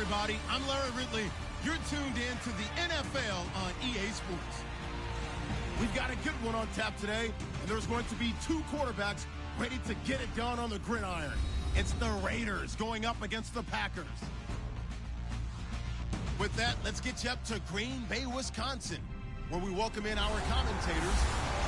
everybody. I'm Larry Ridley. You're tuned in to the NFL on EA Sports. We've got a good one on tap today, and there's going to be two quarterbacks ready to get it done on the gridiron. It's the Raiders going up against the Packers. With that, let's get you up to Green Bay, Wisconsin, where we welcome in our commentators,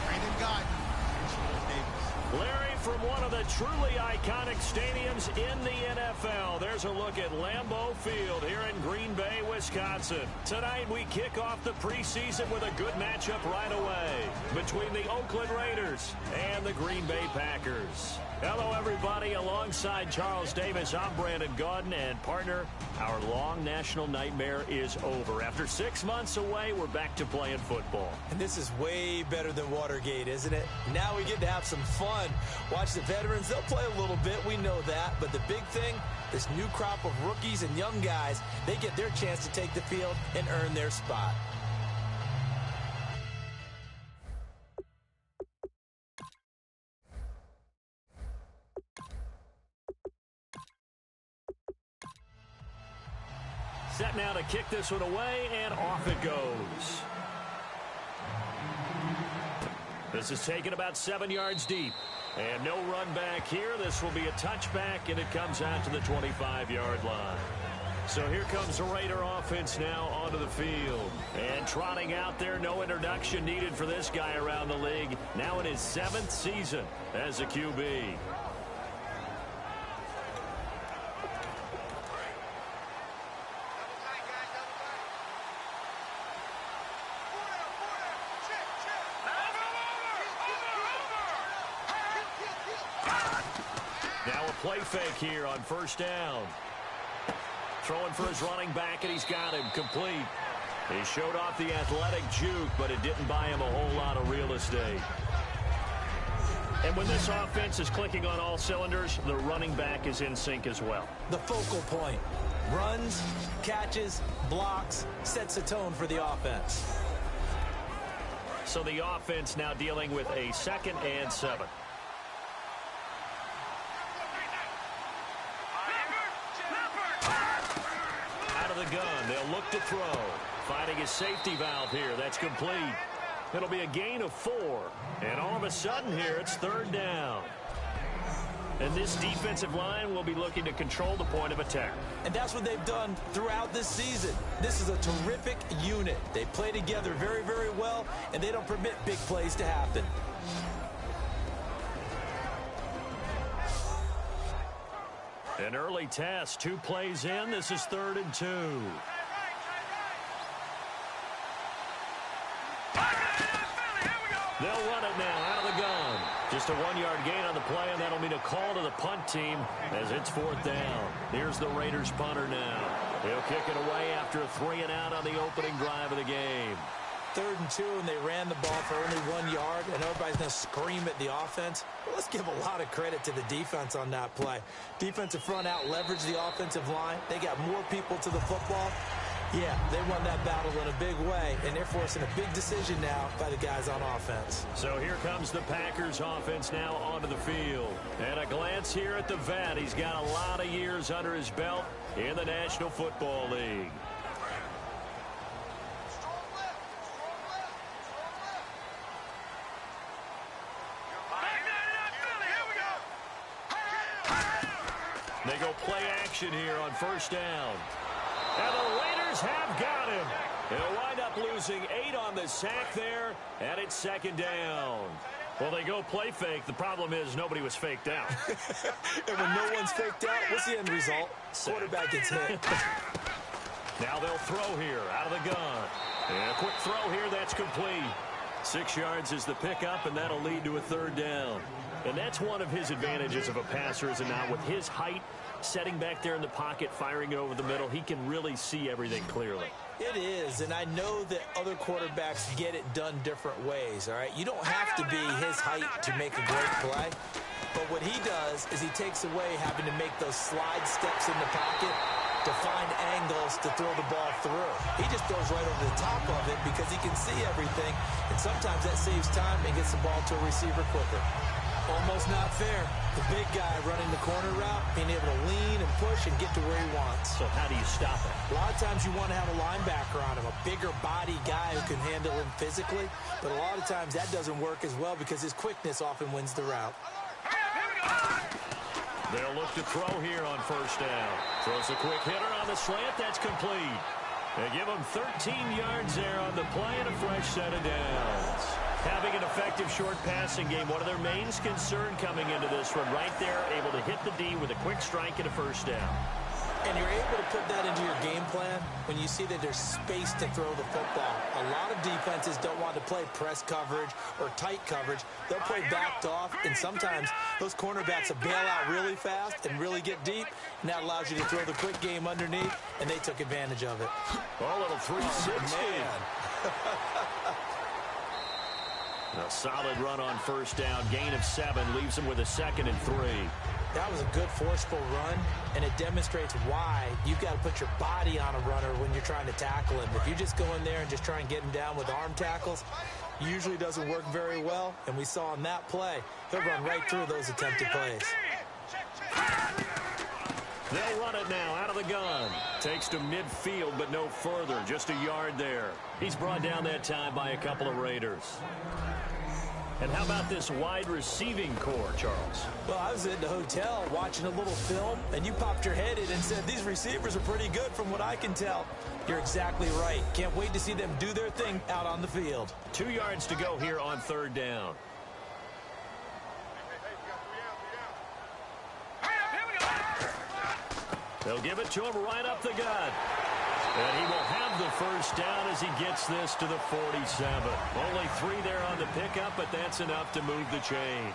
Brandon Guyton and Charles Davis. Larry, from one of the truly iconic stadiums in the NFL, there's a look at Lambeau Field here in Green Bay, Wisconsin. Tonight we kick off the preseason with a good matchup right away between the Oakland Raiders and the Green Bay Packers. Hello, everybody. Alongside Charles Davis, I'm Brandon Guyton, and partner, our long national nightmare is over. After 6 months away, we're back to playing football. And this is way better than Watergate, isn't it? Now we get to have some fun. Watch the veterans. They'll play a little bit. We know that. But the big thing, this new crop of rookies and young guys, they get their chance to take the field and earn their spot. Set now to kick this one away, and off it goes. This is taken about 7 yards deep. And no run back here. This will be a touchback, and it comes out to the 25-yard line. So here comes the Raider offense now onto the field. And trotting out there, no introduction needed for this guy around the league. Now in his 7th season as a QB. Now a play fake here on first down. Throwing for his running back, and he's got him complete. He showed off the athletic juke, but it didn't buy him a whole lot of real estate. And when this offense is clicking on all cylinders, the running back is in sync as well. The focal point. Runs, catches, blocks, sets the tone for the offense. So the offense now dealing with a 2nd and 7. The gun. They'll look to throw. Finding his safety valve here. That's complete. It'll be a gain of 4. And all of a sudden here, it's 3rd down. And this defensive line will be looking to control the point of attack. And that's what they've done throughout this season. This is a terrific unit. They play together very, very well, and they don't permit big plays to happen. An early test, 2 plays in. This is 3rd and 2. They'll run it now out of the gun. Just a 1-yard gain on the play, and that'll mean a call to the punt team as it's 4th down. Here's the Raiders punter now. He'll kick it away after a 3-and-out on the opening drive of the game. 3rd and 2, and they ran the ball for only 1 yard, and everybody's going to scream at the offense. Well, let's give a lot of credit to the defense on that play. Defensive front out leveraged the offensive line. They got more people to the football. Yeah, they won that battle in a big way, and they're forcing a big decision now by the guys on offense. So here comes the Packers offense now onto the field. And a glance here at the vet. He's got a lot of years under his belt in the National Football League. They go play action here on first down. And the Raiders have got him. They'll wind up losing 8 on the sack there, and it's 2nd down. Well, they go play fake. The problem is nobody was faked out. And when no one's faked out, what's the end result? Quarterback gets hit. Now they'll throw here out of the gun. And a quick throw here, that's complete. 6 yards is the pickup, and that'll lead to a 3rd down. And that's one of his advantages of a passer, is it not? With his height, setting back there in the pocket, firing it over the middle, he can really see everything clearly. It is, and I know that other quarterbacks get it done different ways, all right? You don't have to be his height to make a great play. But what he does is he takes away having to make those slide steps in the pocket to find angles to throw the ball through. He just throws right over the top of it because he can see everything, and sometimes that saves time and gets the ball to a receiver quicker. Almost not fair. The big guy running the corner route, being able to lean and push and get to where he wants. So how do you stop it? A lot of times you want to have a linebacker on him, a bigger body guy who can handle him physically. But a lot of times that doesn't work as well because his quickness often wins the route. They'll look to throw here on first down. Throws a quick hitter on the slant. That's complete. They give him 13 yards there on the play and a fresh set of downs. Having an effective short passing game, one of their main concern coming into this one. Right there, able to hit the D with a quick strike and a first down. And you're able to put that into your game plan when you see that there's space to throw the football. A lot of defenses don't want to play press coverage or tight coverage. They'll play backed off, and sometimes those cornerbacks will bail out really fast and really get deep, and that allows you to throw the quick game underneath, and they took advantage of it. Oh, little 360. A solid run on first down. Gain of 7 leaves him with a 2nd and 3. That was a good forceful run, and it demonstrates why you've got to put your body on a runner when you're trying to tackle him. If you just go in there and just try and get him down with arm tackles, usually doesn't work very well, and we saw on that play, he'll run right through those attempted plays. They'll run it now out of the gun. Takes to midfield, but no further. Just a yard there. He's brought down that time by a couple of Raiders. And how about this wide receiving core, Charles? Well, I was in the hotel watching a little film, and you popped your head in and said, these receivers are pretty good from what I can tell. You're exactly right. Can't wait to see them do their thing out on the field. 2 yards to go here on third down. They'll give it to him right up the gut. And he will have the first down as he gets this to the 47. Only 3 there on the pickup, but that's enough to move the chains.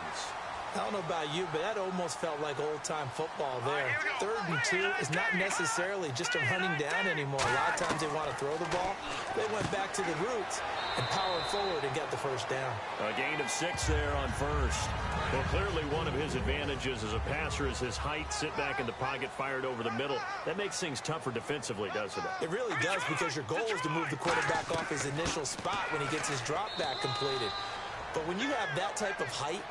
I don't know about you, but that almost felt like old-time football there. 3rd and 2 is not necessarily just a running down anymore. A lot of times they want to throw the ball. They went back to the roots and powered forward and got the first down. A gain of 6 there on first. Well, clearly one of his advantages as a passer is his height. Sit back in the pocket, fired over the middle. That makes things tougher defensively, doesn't it? It really does, because your goal is to move the quarterback off his initial spot when he gets his drop back completed. But when you have that type of height,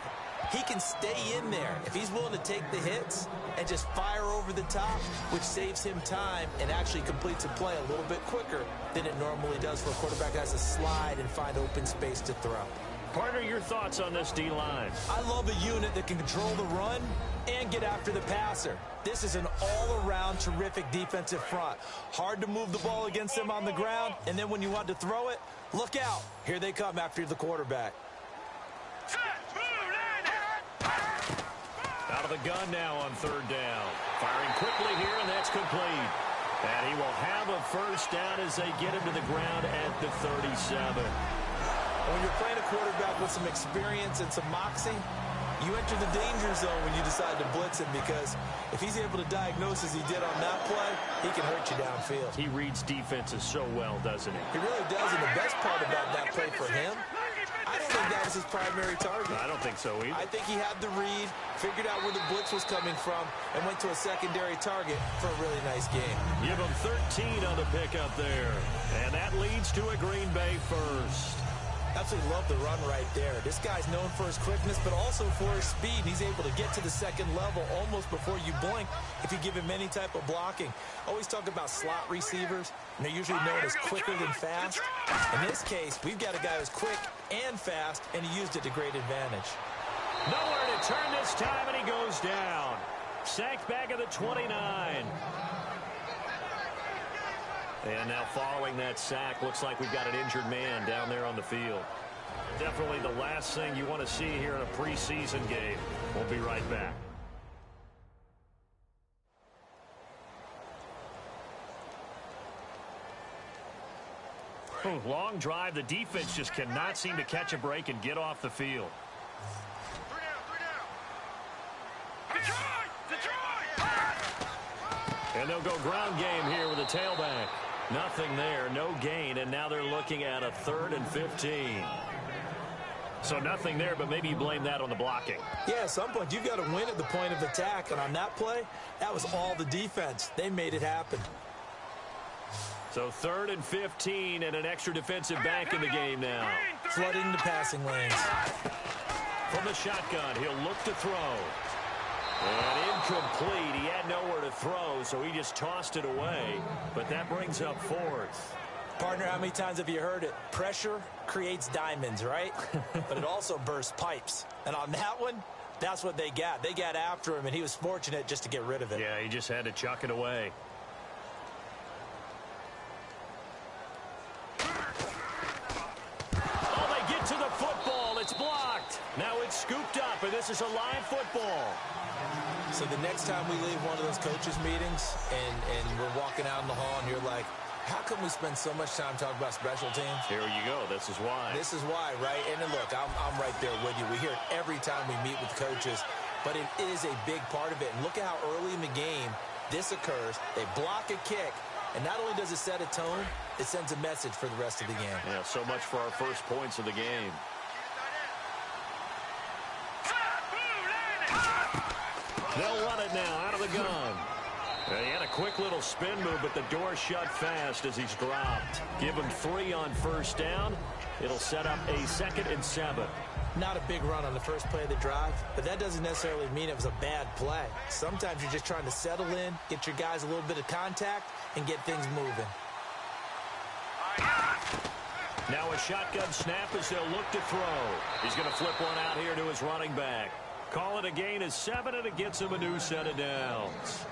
he can stay in there if he's willing to take the hits and just fire over the top, which saves him time and actually completes a play a little bit quicker than it normally does for a quarterback that has to slide and find open space to throw. Partner, your thoughts on this D-line? I love a unit that can control the run and get after the passer. This is an all-around terrific defensive front. Hard to move the ball against them on the ground, and then when you want to throw it, look out. Here they come after the quarterback. Out of the gun now on third down. Firing quickly here, and that's complete. And he will have a first down as they get him to the ground at the 37. When you're playing a quarterback with some experience and some moxie, you enter the danger zone when you decide to blitz him, because if he's able to diagnose as he did on that play, he can hurt you downfield. He reads defenses so well, doesn't he? He really does, and the best part about that play for him, I don't think that was his primary target. I don't think so either. I think he had the read, figured out where the blitz was coming from, and went to a secondary target for a really nice game. Give him 13 on the pickup there. And that leads to a Green Bay first. Absolutely love the run right there. This guy's known for his quickness, but also for his speed. He's able to get to the second level almost before you blink if you give him any type of blocking. Always talk about slot receivers, and they're usually known as quicker than fast. In this case, we've got a guy who's quick and fast, and he used it to great advantage. Nowhere to turn this time, and he goes down. Sacked back at the 29. And now following that sack, looks like we've got an injured man down there on the field. Definitely the last thing you want to see here in a preseason game. We'll be right back. Long drive. The defense just cannot seem to catch a break and get off the field. And they'll go ground game here with a tailback. Nothing there, no gain, and now they're looking at a 3rd and 15. So nothing there, but maybe you blame that on the blocking. Yeah, at some point you've got to win at the point of attack, and on that play, that was all the defense. They made it happen. So 3rd and 15 and an extra defensive back in the game now. Flooding the passing lanes. From the shotgun, he'll look to throw. And incomplete. He had nowhere to throw, so he just tossed it away. But that brings up fourth. Partner, how many times have you heard it? Pressure creates diamonds, right? But it also bursts pipes. And on that one, that's what they got. They got after him, and he was fortunate just to get rid of it. Yeah, he just had to chuck it away. Oh, they get to the football. It's blocked. Now it's scooped up, and this is a live football. So the next time we leave one of those coaches' meetings and we're walking out in the hall and you're like, how come we spend so much time talking about special teams? Here you go. This is why. This is why, right? And then look, I'm right there with you. We hear it every time we meet with coaches, but it is a big part of it. And look at how early in the game this occurs. They block a kick, and not only does it set a tone, it sends a message for the rest of the game. Yeah, so much for our first points of the game. They'll run it now out of the gun. He had a quick little spin move, but the door shut fast as he's dropped. Give him 3 on first down. It'll set up a 2nd and 7. Not a big run on the first play of the drive, but that doesn't necessarily mean it was a bad play. Sometimes you're just trying to settle in, get your guys a little bit of contact, and get things moving. Now a shotgun snap as they'll look to throw. He's going to flip one out here to his running back. Call it a gain of 7, and it gets him a new set of downs.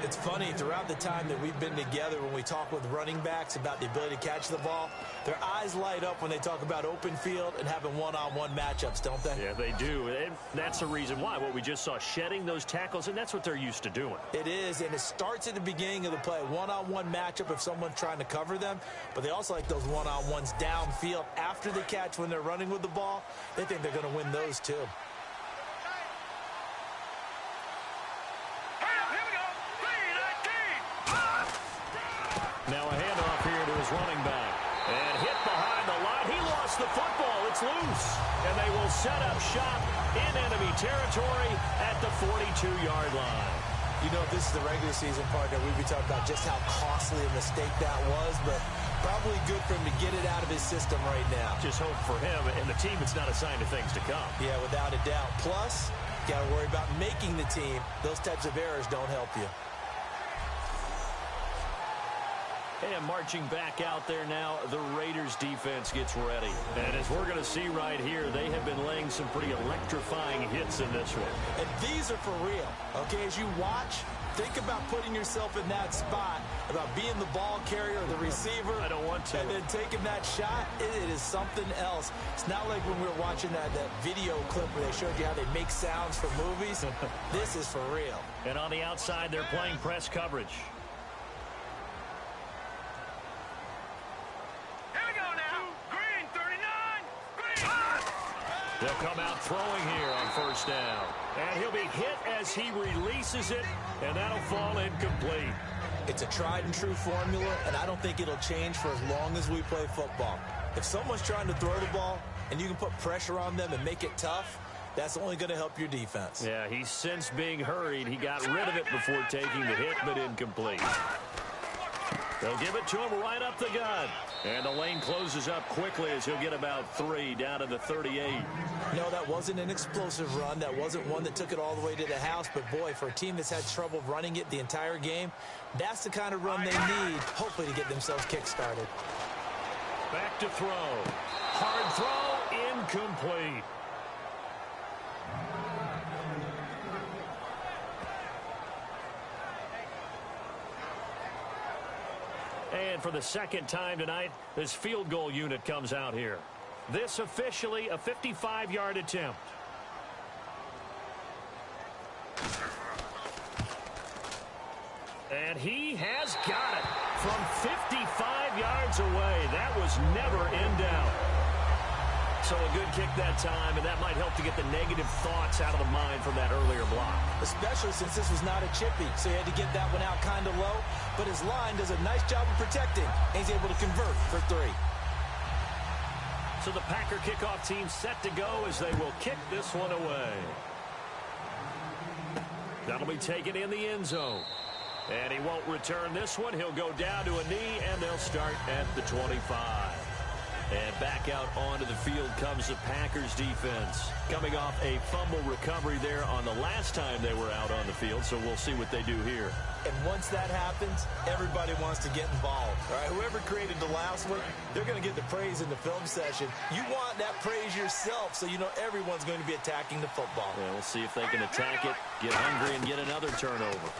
It's funny, throughout the time that we've been together, when we talk with running backs about the ability to catch the ball, their eyes light up when they talk about open field and having one-on-one matchups, don't they? Yeah, they do. And that's the reason why. What we just saw, shedding those tackles, and that's what they're used to doing. It is, and it starts at the beginning of the play. One-on-one matchup if someone's trying to cover them, but they also like those one-on-ones downfield after the catch when they're running with the ball. They think they're going to win those, too. Now a handoff here to his running back. And hit behind the line. He lost the football. It's loose. And they will set up shop in enemy territory at the 42-yard line. You know, if this is the regular season partner, we'd be talking about just how costly a mistake that was, but probably good for him to get it out of his system right now. Just hope for him and the team it's not a sign of things to come. Yeah, without a doubt. Plus, got to worry about making the team. Those types of errors don't help you. And marching back out there now, the Raiders defense gets ready. And as we're going to see right here, they have been laying some pretty electrifying hits in this one. And these are for real. Okay, as you watch, think about putting yourself in that spot, about being the ball carrier or the receiver. I don't want to. And then taking that shot, it is something else. It's not like when we were watching that video clip where they showed you how they make sounds for movies. This is for real. And on the outside, they're playing press coverage. They'll come out throwing here on first down. And he'll be hit as he releases it, and that'll fall incomplete. It's a tried-and-true formula, and I don't think it'll change for as long as we play football. If someone's trying to throw the ball and you can put pressure on them and make it tough, that's only going to help your defense. Yeah, he's since being hurried. He got rid of it before taking the hit, but incomplete. They'll give it to him right up the gut. And the lane closes up quickly as he'll get about 3 down to the 38. No, that wasn't an explosive run. That wasn't one that took it all the way to the house. But, boy, for a team that's had trouble running it the entire game, that's the kind of run they need, hopefully, to get themselves kick-started. Back to throw. Hard throw, incomplete. And for the second time tonight, this field goal unit comes out here. This officially a 55-yard attempt. And he has got it from 55 yards away. That was never in doubt. So a good kick that time, and that might help to get the negative thoughts out of the mind from that earlier block. Especially since this was not a chippy, so he had to get that one out kind of low. But his line does a nice job of protecting, and he's able to convert for 3. So the Packer kickoff team set to go as they will kick this one away. That'll be taken in the end zone. And he won't return this one. He'll go down to a knee, and they'll start at the 25. And back out onto the field comes the Packers defense. Coming off a fumble recovery there on the last time they were out on the field, so we'll see what they do here. And once that happens, everybody wants to get involved. All right, whoever created the last one, they're going to get the praise in the film session. You want that praise yourself, so you know everyone's going to be attacking the football. Yeah, we'll see if they can attack it, get hungry, and get another turnover.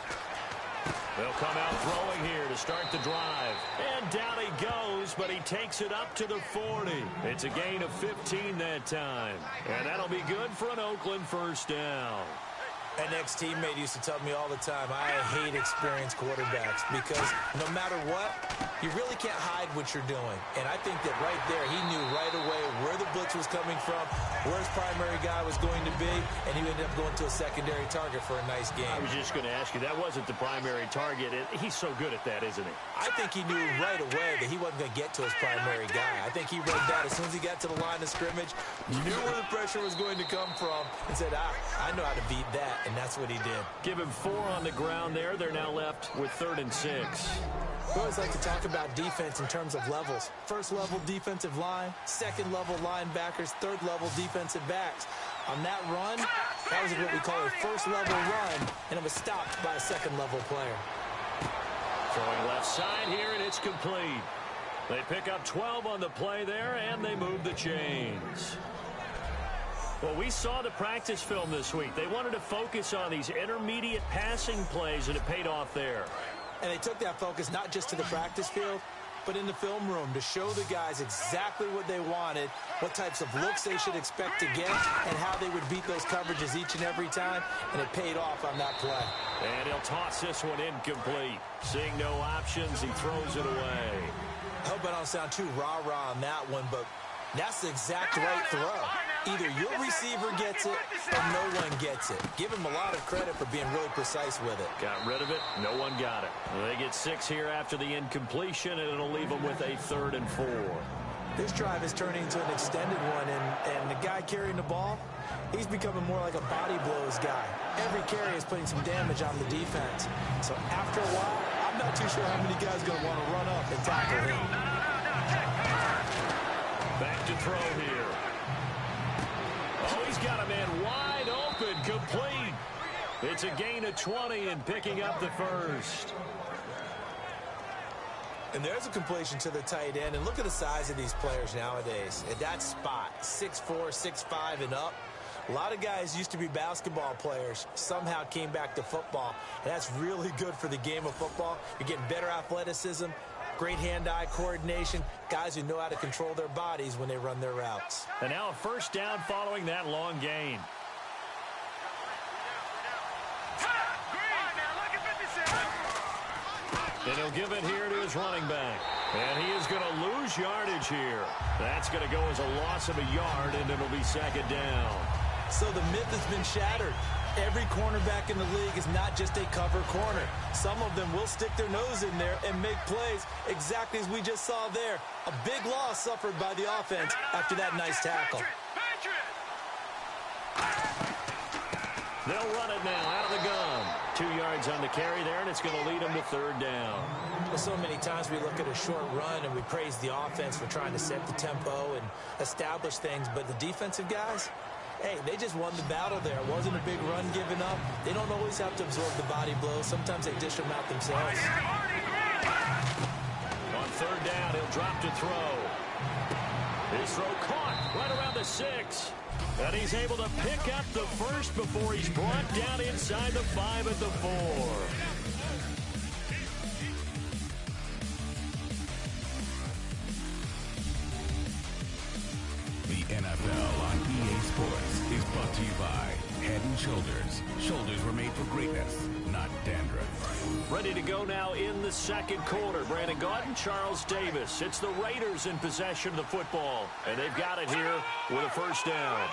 They'll come out throwing here to start the drive. And down he goes, but he takes it up to the 40. It's a gain of 15 that time. And that'll be good for an Oakland first down. An ex-teammate used to tell me all the time, I hate experienced quarterbacks because no matter what, you really can't hide what you're doing. And I think that right there, he knew right away where the blitz was coming from, where his primary guy was going to be, and he ended up going to a secondary target for a nice game. I was just going to ask you, that wasn't the primary target. He's so good at that, isn't he? I think he knew right away that he wasn't going to get to his primary guy. I think he read that as soon as he got to the line of scrimmage, knew where the pressure was going to come from, and said, I know how to beat that. And that's what he did. Give him 4 on the ground there. They're now left with 3rd and 6. We always like to talk about defense in terms of levels. First level defensive line, second level linebackers, third level defensive backs. On that run, that was what we call a first level run, and it was stopped by a second level player. Throwing left side here, and it's complete. They pick up 12 on the play there, and they move the chains. Well, we saw the practice film this week. They wanted to focus on these intermediate passing plays, and it paid off there. And they took that focus not just to the practice field, but in the film room to show the guys exactly what they wanted, what types of looks they should expect to get, and how they would beat those coverages each and every time, and it paid off on that play. And he'll toss this one incomplete. Seeing no options, he throws it away. I hope I don't sound too rah-rah on that one, but that's the exact right throw. Either your receiver gets it or no one gets it. Give him a lot of credit for being really precise with it. Got rid of it. No one got it. They get 6 here after the incompletion, and it'll leave them with a 3rd and 4. This drive is turning into an extended one, and the guy carrying the ball, he's becoming more like a body blows guy. Every carry is putting some damage on the defense. So after a while, I'm not too sure how many guys are going to want to run up and tackle him. Back to throw here. Oh, he's got a man wide open, complete. It's a gain of 20 and picking up the first. And there's a completion to the tight end. And look at the size of these players nowadays. At that spot, 6'4", 6'5", and up. A lot of guys used to be basketball players, somehow came back to football. And that's really good for the game of football. You're getting better athleticism, great hand-eye coordination, guys who know how to control their bodies when they run their routes. And now a first down following that long gain. And he'll give it here to his running back. And he is going to lose yardage here. That's going to go as a loss of a yard, and it'll be 2nd down. So the myth has been shattered. Every cornerback in the league is not just a cover corner. Some of them will stick their nose in there and make plays exactly as we just saw there. A big loss suffered by the offense after that nice tackle. They'll run it now out of the gun. 2 yards on the carry there, and it's going to lead them to 3rd down. Well, so many times we look at a short run and we praise the offense for trying to set the tempo and establish things, but the defensive guys, hey, they just won the battle there. It wasn't a big run given up. They don't always have to absorb the body blows. Sometimes they dish them out themselves. On 3rd down, he'll drop to throw. His throw caught right around the 6. And he's able to pick up the first before he's brought down inside the 5 at the 4. The NFL on EA Sports is brought to you by Head & Shoulders. Shoulders were made for greatness, not dandruff. Ready to go now in the 2nd quarter. Brandon Gaudin, Charles Davis. It's the Raiders in possession of the football. And they've got it here with a first down.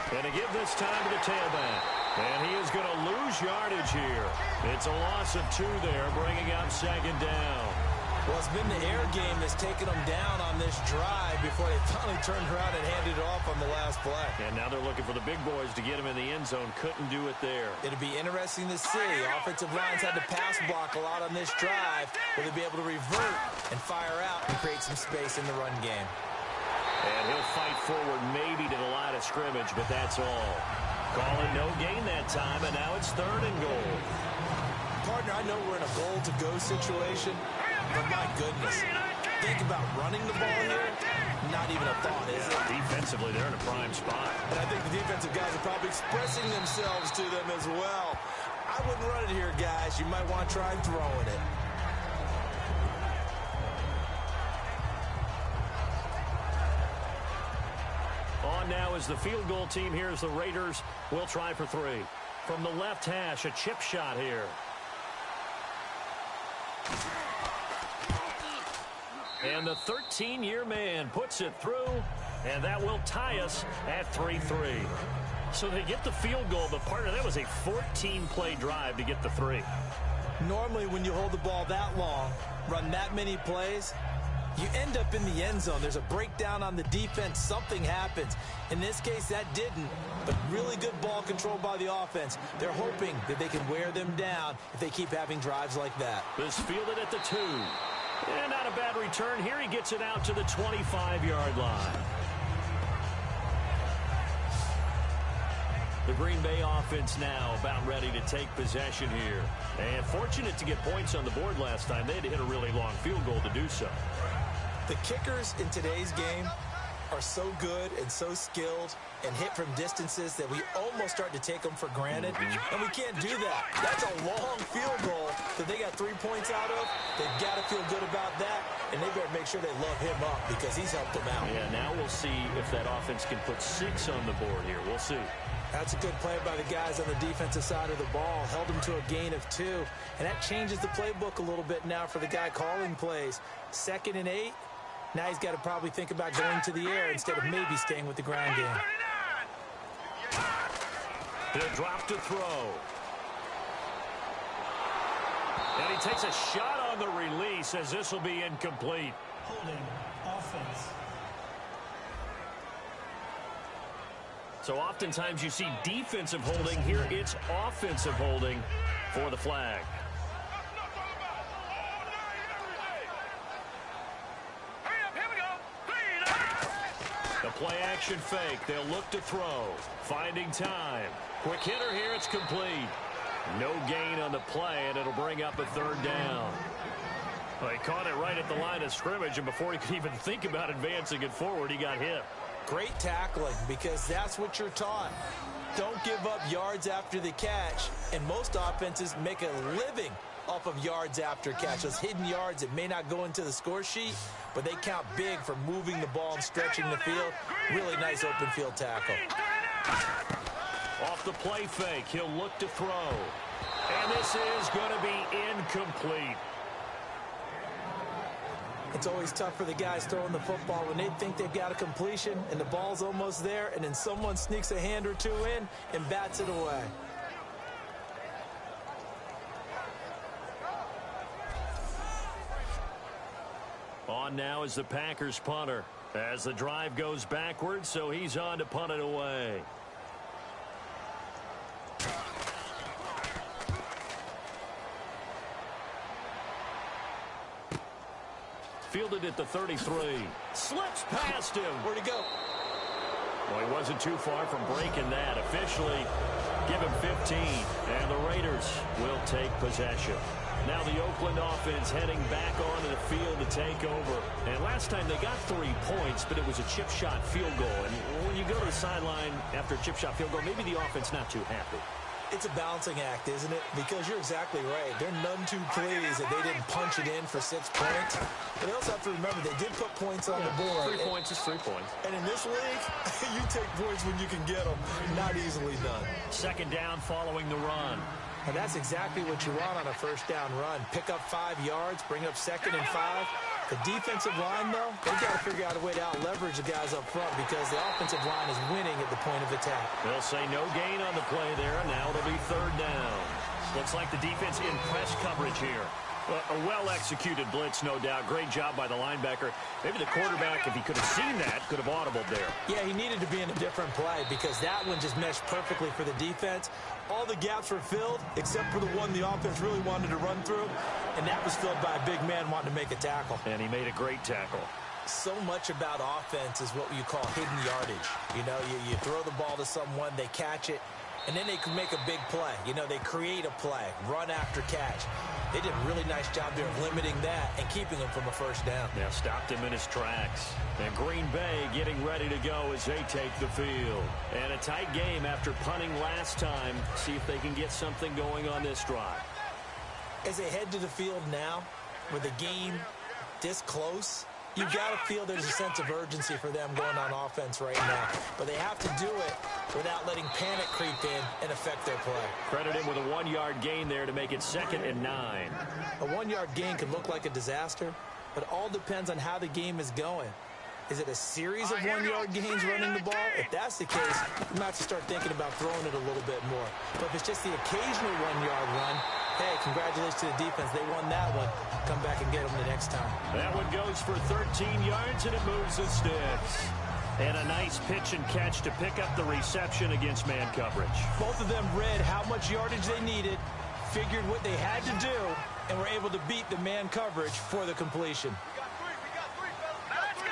And to give this time to the tailback. And he is going to lose yardage here. It's a loss of 2 there, bringing up 2nd down. Well, it's been the air game that's taken them down on this drive before they finally turned around and handed it off on the last play. And now they're looking for the big boys to get him in the end zone. Couldn't do it there. It'll be interesting to see. Offensive lines had to pass block a lot on this drive. Will they be able to revert and fire out and create some space in the run game? And he'll fight forward maybe to the line of scrimmage, but that's all. Calling no gain that time, and now it's 3rd and goal. Partner, I know we're in a goal-to-go situation, but my goodness, think about running the ball here. Not even a thought, is it? Defensively, they're in a prime spot. And I think the defensive guys are probably expressing themselves to them as well. I wouldn't run it here, guys. You might want to try throwing it. On now is the field goal team here as the Raiders will try for 3. From the left hash, a chip shot here. And the 13-year man puts it through, and that will tie us at 3-3. So they get the field goal, but partner, that was a 14-play drive to get the 3. Normally, when you hold the ball that long, run that many plays, you end up in the end zone. There's a breakdown on the defense. Something happens. In this case, that didn't, but really good ball control by the offense. They're hoping that they can wear them down if they keep having drives like that. This fielded at the 2. And not a bad return. Here he gets it out to the 25-yard line. The Green Bay offense now about ready to take possession here. And fortunate to get points on the board last time. They had to hit a really long field goal to do so. The kickers in today's game are so good and so skilled and hit from distances that we almost start to take them for granted. And we can't do that. That's a long field goal that they got 3 points out of. They've got to feel good about that, and they better make sure they love him up because he's helped them out. Yeah, now we'll see if that offense can put 6 on the board here. We'll see. That's a good play by the guys on the defensive side of the ball. Held them to a gain of 2. And that changes the playbook a little bit now for the guy calling plays. 2nd and 8. Now he's got to probably think about going to the air instead of maybe staying with the ground game. He'll drop to throw. And he takes a shot on the release as this will be incomplete. Holding offense. So oftentimes you see defensive holding. Here it's offensive holding for the flag. The play action fake. They'll look to throw. Finding time. Quick hitter here. It's complete. No gain on the play, and it'll bring up a 3rd down. Well, he caught it right at the line of scrimmage, and before he could even think about advancing it forward, he got hit. Great tackling because that's what you're taught. Don't give up yards after the catch, and most offenses make a living off of yards after catch. Those hidden yards that may not go into the score sheet, but they count big for moving the ball and stretching the field. Really nice open field tackle. Off the play fake, he'll look to throw. And this is going to be incomplete. It's always tough for the guys throwing the football when they think they've got a completion and the ball's almost there, and then someone sneaks a hand or 2 in and bats it away. On now is the Packers punter as the drive goes backwards, so he's on to punt it away. Fielded at the 33. Slips past him. Where'd he go? Well, he wasn't too far from breaking that. Officially, give him 15. And the Raiders will take possession. Now the Oakland offense heading back onto the field to take over. And last time they got 3 points, but it was a chip shot field goal. And when you go to the sideline after a chip shot field goal, maybe the offense not too happy. It's a balancing act, isn't it? Because you're exactly right. They're none too pleased that they didn't punch it in for 6 points. But they also have to remember they did put points on the board. 3 points is 3 points. And in this league, you take points when you can get them. Not easily done. 2nd down following the run. And that's exactly what you want on a 1st down run. Pick up 5 yards, bring up 2nd and 5. The defensive line, though, they've got to figure out a way to out-leverage the guys up front because the offensive line is winning at the point of attack. They'll say no gain on the play there, and now it'll be 3rd down. Looks like the defense in press coverage here. A well-executed blitz, no doubt. Great job by the linebacker. Maybe the quarterback, if he could have seen that, could have audibled there. Yeah, he needed to be in a different play because that one just meshed perfectly for the defense. All the gaps were filled except for the one the offense really wanted to run through, and that was filled by a big man wanting to make a tackle. And he made a great tackle. So much about offense is what you call hidden yardage. You know, you throw the ball to someone, they catch it, and then they can make a big play. You know, they create a play, run after catch. They did a really nice job there of limiting that and keeping him from a first down. Yeah, stopped him in his tracks. And Green Bay getting ready to go as they take the field. And a tight game after punting last time. See if they can get something going on this drive. As they head to the field now, with the game this close, you've got to feel there's a sense of urgency for them going on offense right now. But they have to do it without letting panic creep in and affect their play. Credit him with a 1-yard gain there to make it 2nd and 9. A 1-yard gain can look like a disaster, but it all depends on how the game is going. Is it a series of 1-yard gains running the ball? If that's the case, you might have to start thinking about throwing it a little bit more. But if it's just the occasional 1-yard run, hey, congratulations to the defense. They won that one. Come back and get them the next time. That one goes for 13 yards, and it moves the sticks. And a nice pitch and catch to pick up the reception against man coverage. Both of them read how much yardage they needed, figured what they had to do, and were able to beat the man coverage for the completion. Let's go!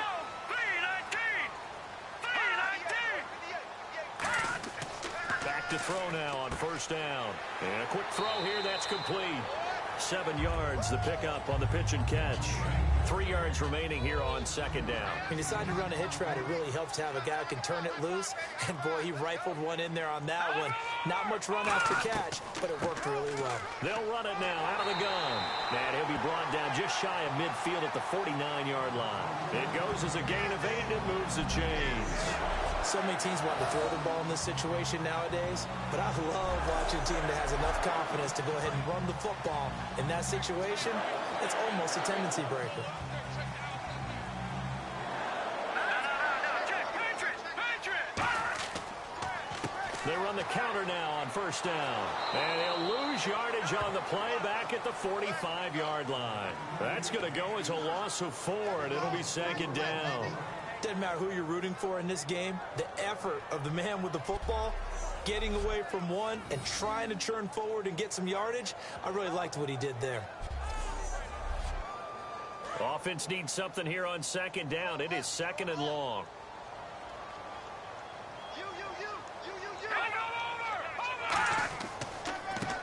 3-19! Back to throw now on first down. And a quick throw here, that's complete. 7 yards, the pickup on the pitch and catch. 3 yards remaining here on 2nd down. When you decide to run a hitch route, it really helps to have a guy who can turn it loose. And, boy, he rifled one in there on that one. Not much run after catch, but it worked really well. They'll run it now out of the gun. And he'll be brought down just shy of midfield at the 49-yard line. It goes as a gain of 8, and it moves the chains. So many teams want to throw the ball in this situation nowadays, but I love watching a team that has enough confidence to go ahead and run the football. In that situation, it's almost a tendency breaker. They run the counter now on first down. And he'll lose yardage on the play back at the 45-yard line. That's going to go as a loss of 4, and it'll be 2nd down. Doesn't matter who you're rooting for in this game. The effort of the man with the football, getting away from one and trying to churn forward and get some yardage, I really liked what he did there. Offense needs something here on 2nd down. It is 2nd and long.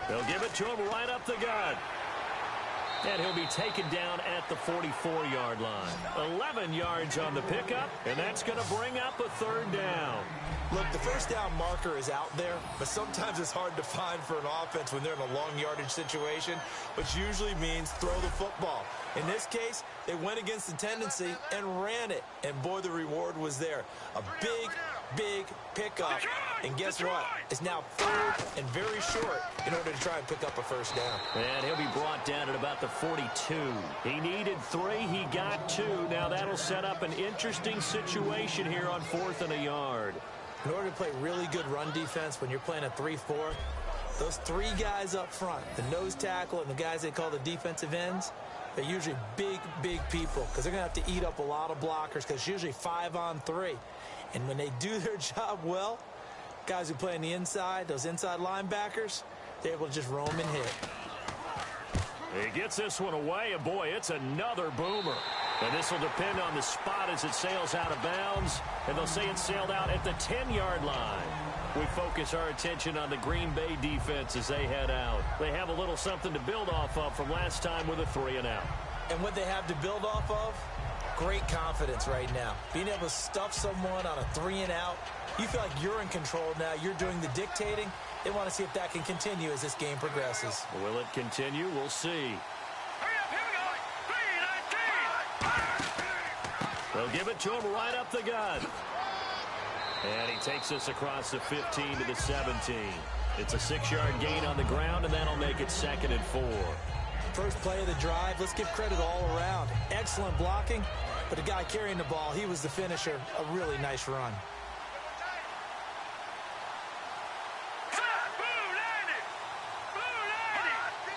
They'll give it to him right up the gut. And he'll be taken down at the 44-yard line. 11 yards on the pickup, and that's going to bring up a 3rd down. Look, the first down marker is out there, but sometimes it's hard to find for an offense when they're in a long yardage situation, which usually means throw the football. In this case, they went against the tendency and ran it. And, boy, the reward was there. A big pickup. And guess what? It's now 3rd and very short in order to try and pick up a first down. And he'll be brought down at about the 42. He needed 3. He got 2. Now that'll set up an interesting situation here on 4th and a yard. In order to play really good run defense when you're playing a 3-4, those 3 guys up front, the nose tackle and the guys they call the defensive ends, they're usually big people because they're going to have to eat up a lot of blockers because it's usually 5-on-3. And when they do their job well, guys who play on the inside, those inside linebackers, they're able to just roam and hit. He gets this one away, and boy, it's another boomer. And this will depend on the spot as it sails out of bounds. And they'll say it sailed out at the 10-yard line. We focus our attention on the Green Bay defense as they head out. They have a little something to build off of from last time with a 3-and-out. And what they have to build off of? Great confidence right now. Being able to stuff someone on a 3-and-out, you feel like you're in control now. You're doing the dictating. They want to see if that can continue as this game progresses. Will it continue? We'll see. They'll give it to him right up the gut. And he takes us across the 15 to the 17. It's a 6-yard gain on the ground, and that'll make it 2nd and 4. First play of the drive, let's give credit all around. Excellent blocking, but the guy carrying the ball, he was the finisher. A really nice run.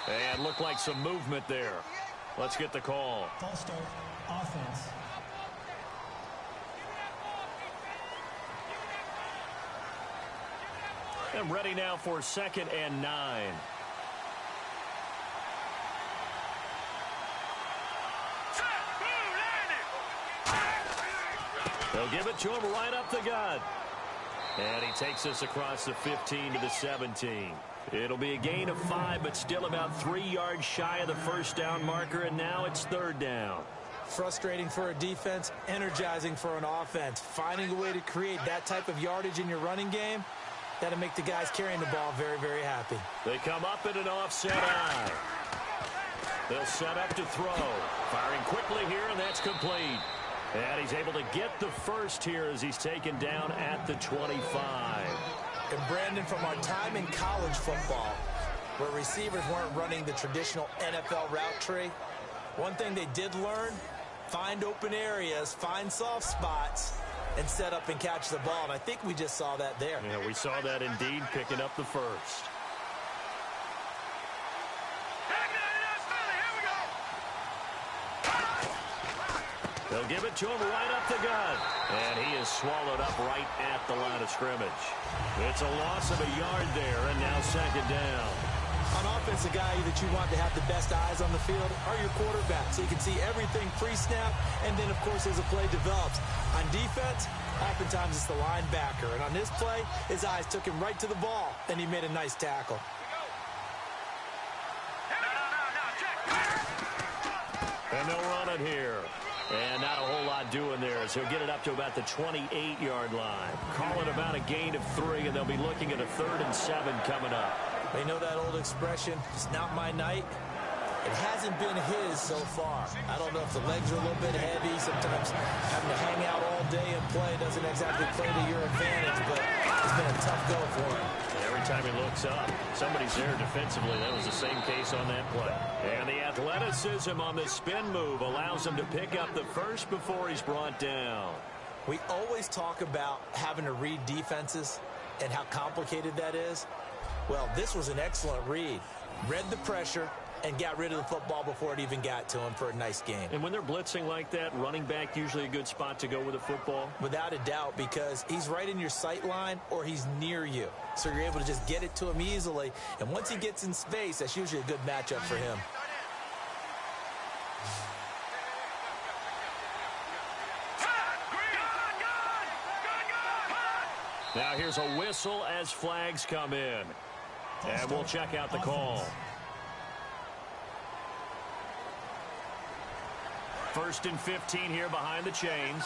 And looked like some movement there. Let's get the call. False start, offense. And ready now for 2nd and 9. They'll give it to him right up the gut. And he takes us across the 15 to the 17. It'll be a gain of 5, but still about 3 yards shy of the first down marker, and now it's 3rd down. Frustrating for a defense, energizing for an offense. Finding a way to create that type of yardage in your running game, that'll make the guys carrying the ball very, very happy. They come up in an offset eye. They'll set up to throw. Firing quickly here, and that's complete. And he's able to get the first here as he's taken down at the 25. And Brandon, from our time in college football, where receivers weren't running the traditional NFL route tree, one thing they did learn, find open areas, find soft spots, and set up and catch the ball. And I think we just saw that there. Yeah, we saw that indeed, picking up the first. They'll give it to him right up the gut. And he is swallowed up right at the line of scrimmage. It's a loss of a yard there, and now 2nd down. On offense, the guy that you want to have the best eyes on the field are your quarterbacks. So you can see everything pre-snap, and then, of course, as the play develops. On defense, oftentimes it's the linebacker. And on this play, his eyes took him right to the ball, and he made a nice tackle. And they'll run it here. And not a whole lot doing there as he'll get it up to about the 28-yard line. Call it about a gain of 3, and they'll be looking at a 3rd and 7 coming up. They know that old expression, it's not my night. It hasn't been his so far. I don't know if the legs are a little bit heavy. Sometimes having to hang out all day and play doesn't exactly play to your advantage, but it's been a tough go for him. Every time he looks up, somebody's there defensively. That was the same case on that play. And the athleticism on the spin move allows him to pick up the first before he's brought down. We always talk about having to read defenses and how complicated that is. Well, this was an excellent read. Read the pressure and got rid of the football before it even got to him for a nice game. And when they're blitzing like that, running back usually a good spot to go with the football? Without a doubt, because he's right in your sight line or he's near you. So you're able to just get it to him easily. And once he gets in space, that's usually a good matchup for him. Now here's a whistle as flags come in. And we'll check out the call. 1st and 15 here behind the chains.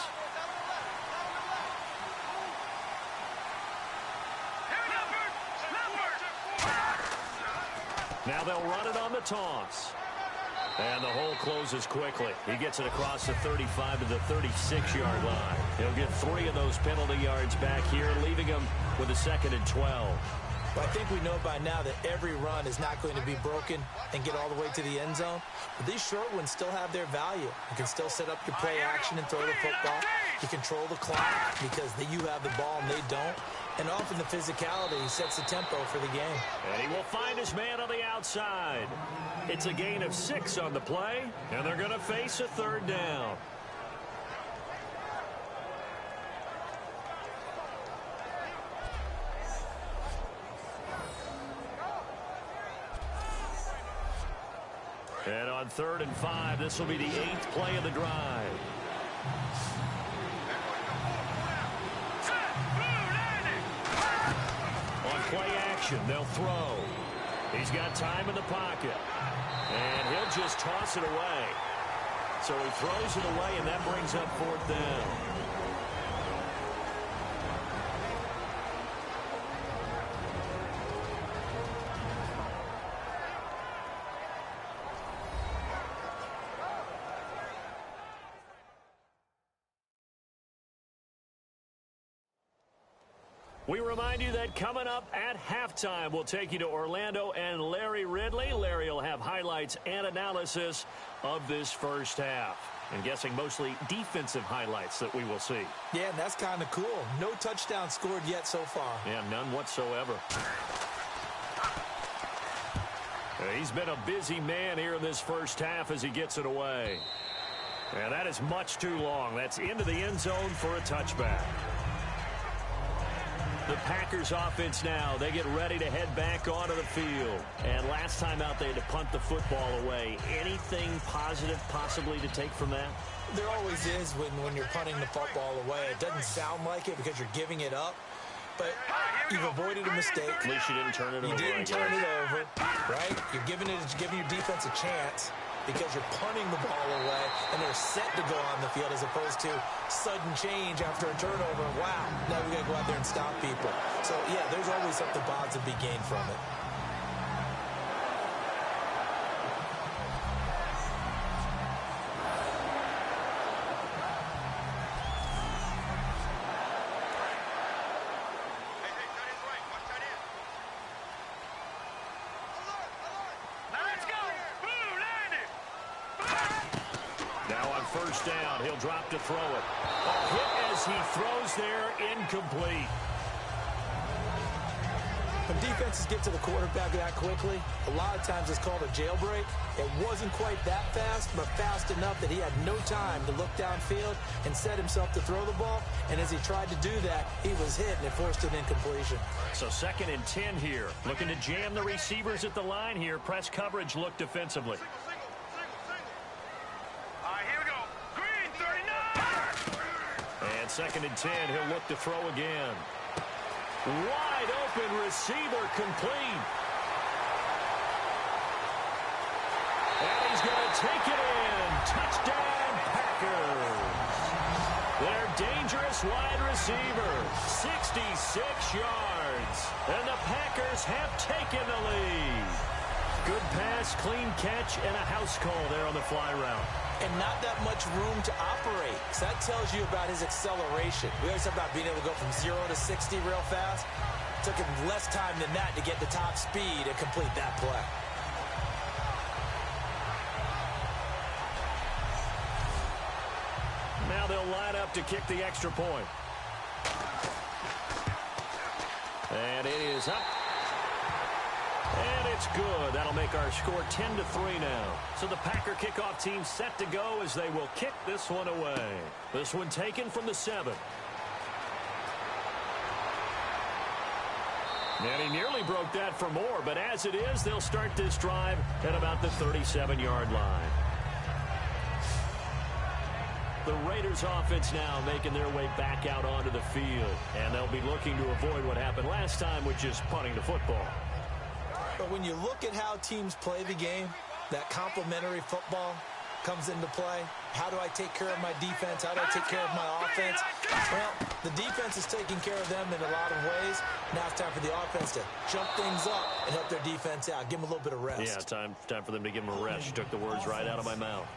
Now they'll run it on the toss. And the hole closes quickly. He gets it across the 35 to the 36-yard line. He'll get 3 of those penalty yards back here, leaving him with a 2nd and 12. Well, I think we know by now that every run is not going to be broken and get all the way to the end zone. But these short ones still have their value. You can still set up your play action and throw the football. You control the clock because you have the ball and they don't. And often the physicality sets the tempo for the game. And he will find his man on the outside. It's a gain of 6 on the play, and they're going to face a 3rd down. And on 3rd and 5, this will be the 8th play of the drive. On play action, they'll throw. He's got time in the pocket. And he'll just toss it away. So he throws it away, and that brings up 4th down. We remind you that coming up at halftime, we'll take you to Orlando and Larry Ridley. Larry will have highlights and analysis of this first half. I'm guessing mostly defensive highlights that we will see. Yeah, and that's kind of cool. No touchdown scored yet so far. Yeah, none whatsoever. He's been a busy man here in this first half as he gets it away. And that is much too long. That's into the end zone for a touchback. The Packers offense now, they get ready to head back onto the field. And last time out, they had to punt the football away. Anything positive possibly to take from that? There always is when you're punting the football away. It doesn't sound like it because you're giving it up. But you've avoided a mistake. At least you didn't turn it over. You didn't turn it over, right? You're giving your defense a chance because you're punting the ball away, and they're set to go on the field as opposed to sudden change after a turnover. Wow, now we got to go out there and stop people. So, yeah, there's always something positive to be gained from it. First down, he'll drop to throw it. A hit as he throws there, incomplete. When defenses get to the quarterback that quickly, a lot of times it's called a jailbreak. It wasn't quite that fast, but fast enough that he had no time to look downfield and set himself to throw the ball. And as he tried to do that, he was hit, and it forced an incompletion. So 2nd and 10 here. Looking to jam the receivers at the line here. Press coverage look defensively. And 2nd and 10, he'll look to throw again. Wide open receiver, complete. And he's going to take it in. Touchdown, Packers. Their dangerous wide receiver, 66 yards. And the Packers have taken the lead. Good pass, clean catch, and a house call there on the fly route. And not that much room to operate. So that tells you about his acceleration. We always talk about being able to go from 0 to 60 real fast. It took him less time than that to get the top speed and complete that play. Now they'll line up to kick the extra point. And it is up. And it's good. That'll make our score 10-3 now. So the Packer kickoff team set to go as they will kick this one away. This one taken from the 7. And he nearly broke that for more, but as it is, they'll start this drive at about the 37-yard line. The Raiders offense now making their way back out onto the field, and they'll be looking to avoid what happened last time, which is punting the football. But when you look at how teams play the game, that complementary football comes into play. How do I take care of my defense? How do I take care of my offense? Well, the defense is taking care of them in a lot of ways. Now it's time for the offense to jump things up and help their defense out. Give them a little bit of rest. Yeah, time for them to give them a rest. You took the words right out of my mouth.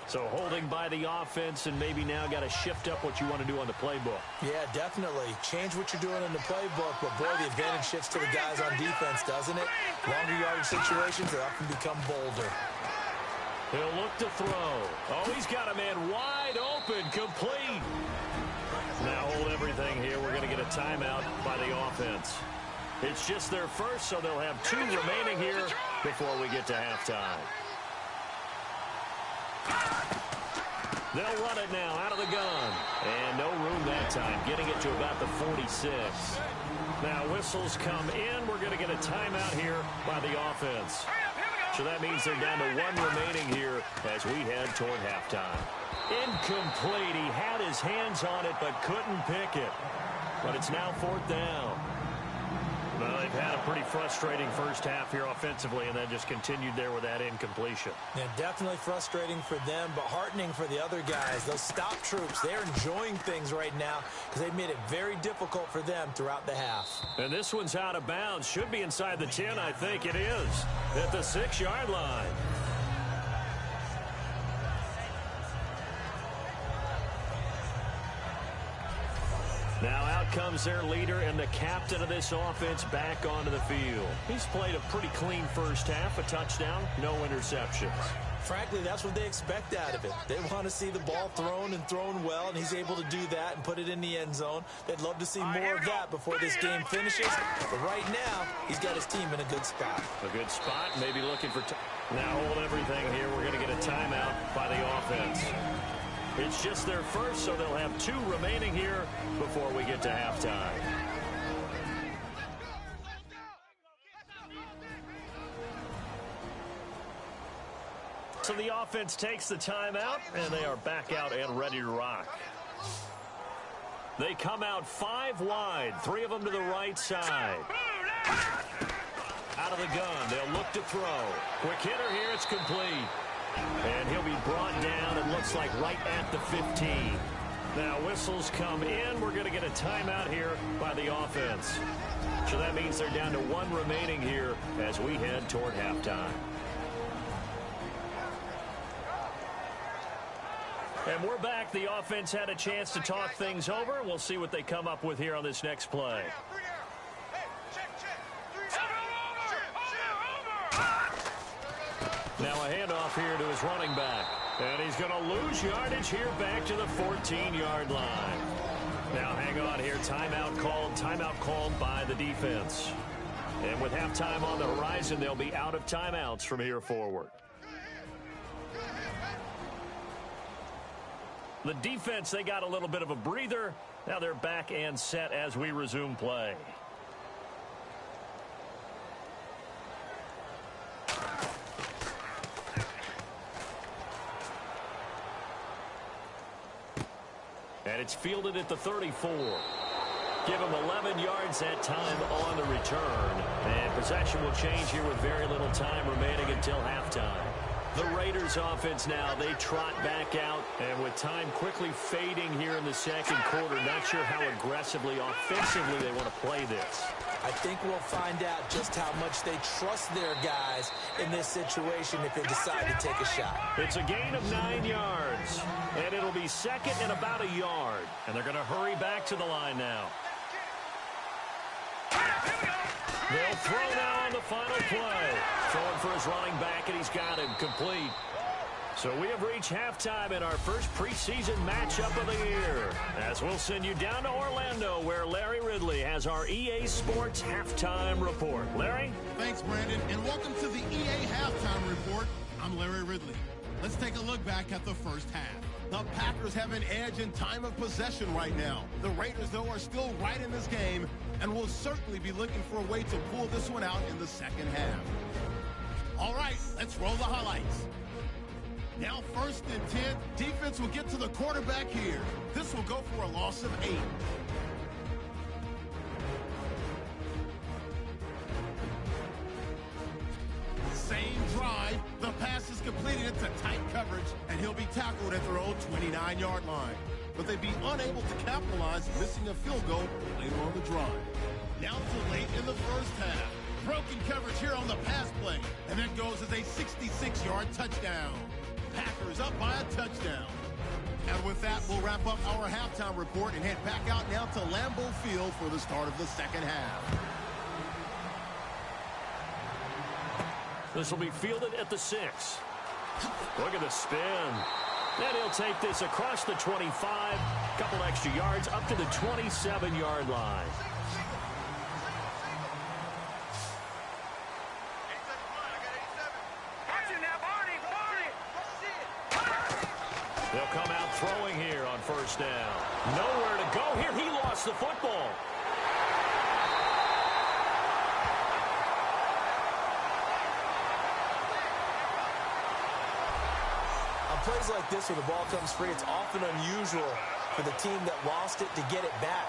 So holding by the offense, and maybe now got to shift up what you want to do on the playbook. Yeah, definitely. Change what you're doing in the playbook, but boy, the advantage shifts to the guys on defense, doesn't it? Longer yardage situations, they often become bolder. He'll look to throw. Oh, he's got a man wide open, complete. Now hold everything here. We're going to get a timeout by the offense. It's just their first, so they'll have 2 remaining here before we get to halftime. They'll run it now out of the gun. And no room that time, getting it to about the 46. Now whistles come in. We're going to get a timeout here by the offense. So that means they're down to 1 remaining here as we head toward halftime. Incomplete. He had his hands on it but couldn't pick it. But it's now 4th down. Well, they've had a pretty frustrating first half here offensively, and then just continued there with that incompletion. Yeah, definitely frustrating for them, but heartening for the other guys. Those stop troops, they're enjoying things right now because they've made it very difficult for them throughout the half. And this one's out of bounds. Should be inside the 10, I think it is, at the 6-yard line. Now out comes their leader and the captain of this offense back onto the field. He's played a pretty clean first half, a touchdown, no interceptions. Frankly, that's what they expect out of him. They want to see the ball thrown and thrown well, and he's able to do that and put it in the end zone. They'd love to see more of that before this game finishes. But right now, he's got his team in a good spot. A good spot, maybe looking for... Now hold everything here. We're going to get a timeout by the offense. It's just their first, so they'll have 2 remaining here before we get to halftime. So the offense takes the timeout, and they are back out and ready to rock. They come out 5 wide, 3 of them to the right side. Out of the gun, they'll look to throw. Quick hitter here, it's complete. And he'll be brought down, it looks like right at the 15. Now whistles come in. We're going to get a timeout here by the offense. So that means they're down to 1 remaining here as we head toward halftime. And we're back. The offense had a chance to talk things over. We'll see what they come up with here on this next play. Now a handoff here to his running back. And he's going to lose yardage here back to the 14-yard line. Now hang on here. Timeout called by the defense. And with halftime on the horizon, they'll be out of timeouts from here forward. The defense, they got a little bit of a breather. Now they're back and set as we resume play. And it's fielded at the 34. Give him 11 yards that time on the return. And possession will change here with very little time remaining until halftime. The Raiders offense now, they trot back out, and with time quickly fading here in the second quarter, not sure how aggressively, offensively they want to play this. I think we'll find out just how much they trust their guys in this situation if they decide to take a shot. It's a gain of 9 yards, and it'll be second and about a yard, and they're going to hurry back to the line now. They'll throw now on the final play. Throwing for his running back, and he's got him complete. So we have reached halftime in our first preseason matchup of the year. As we'll send you down to Orlando, where Larry Ridley has our EA Sports Halftime Report. Larry? Thanks, Brandon, and welcome to the EA Halftime Report. I'm Larry Ridley. Let's take a look back at the first half. The Packers have an edge in time of possession right now. The Raiders, though, are still right in this game and will certainly be looking for a way to pull this one out in the second half. All right, let's roll the highlights. Now 1st and 10, defense will get to the quarterback here. This will go for a loss of 8. Same drive, the pass is completed into tight coverage, and he'll be tackled at their own 29-yard line. But they'd be unable to capitalize, missing a field goal later on the drive. Now to late in the first half. Broken coverage here on the pass play, and that goes as a 66-yard touchdown. Packers up by a touchdown. And with that, we'll wrap up our halftime report and head back out now to Lambeau Field for the start of the second half. This will be fielded at the 6. Look at the spin. And he'll take this across the 25. Couple extra yards up to the 27-yard line. They'll come out throwing here on first down. Nowhere to go here. He lost the football. On plays like this where the ball comes free, it's often unusual for the team that lost it to get it back.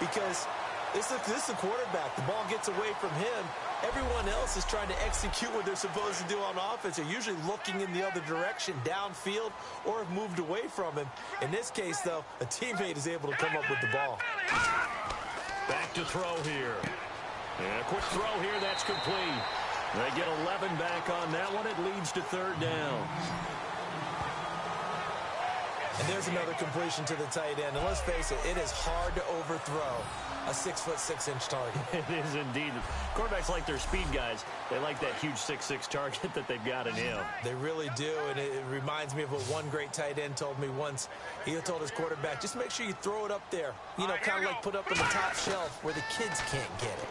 Because this is the quarterback. The ball gets away from him. Everyone else is trying to execute what they're supposed to do on offense. They're usually looking in the other direction, downfield, or have moved away from him. In this case, though, a teammate is able to come up with the ball. Back to throw here. And a quick throw here, that's complete. They get 11 back on that one. It leads to 3rd down. And there's another completion to the tight end. And let's face it, it is hard to overthrow a 6'6" target. It is indeed. Quarterbacks like their speed guys. They like that huge 6'6" target that they've got in him. They really do, and it reminds me of what one great tight end told me once. He told his quarterback, just make sure you throw it up there. You know, kind of like put up on the top shelf where the kids can't get it.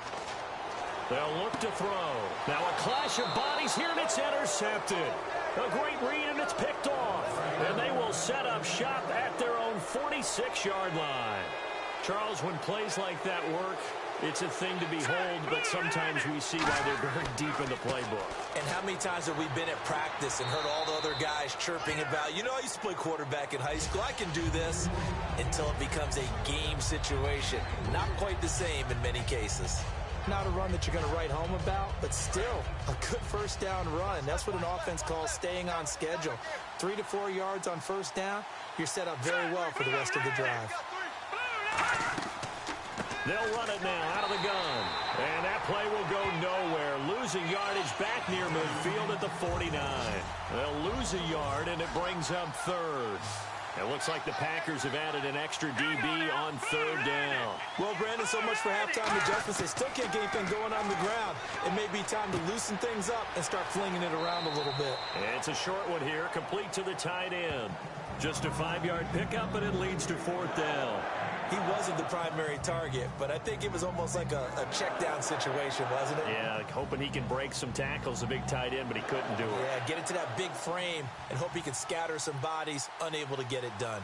They'll look to throw. Now a clash of bodies here, and it's intercepted. A great read, and it's picked off. And they will set up shop at their own 46-yard line. Charles, when plays like that work, it's a thing to behold, but sometimes we see why they're very deep in the playbook. And how many times have we been at practice and heard all the other guys chirping about, you know, I used to play quarterback in high school, I can do this, until it becomes a game situation. Not quite the same in many cases. Not a run that you're going to write home about, but still a good first down run. That's what an offense calls staying on schedule. 3 to 4 yards on first down, you're set up very well for the rest of the drive. They'll run it now out of the gun. And that play will go nowhere. Losing yardage back near midfield at the 49. They'll lose a yard, and it brings up third. It looks like the Packers have added an extra DB on third down. Well, Brandon, so much for halftime adjustments. They still can't get anything going on the ground. It may be time to loosen things up and start flinging it around a little bit. It's a short one here, complete to the tight end. Just a 5-yard pickup, and it leads to fourth down. He wasn't the primary target, but I think it was almost like a check-down situation, wasn't it? Yeah, hoping he can break some tackles, a big tight end, but he couldn't do it. Yeah, get into that big frame and hope he can scatter some bodies, unable to get it done.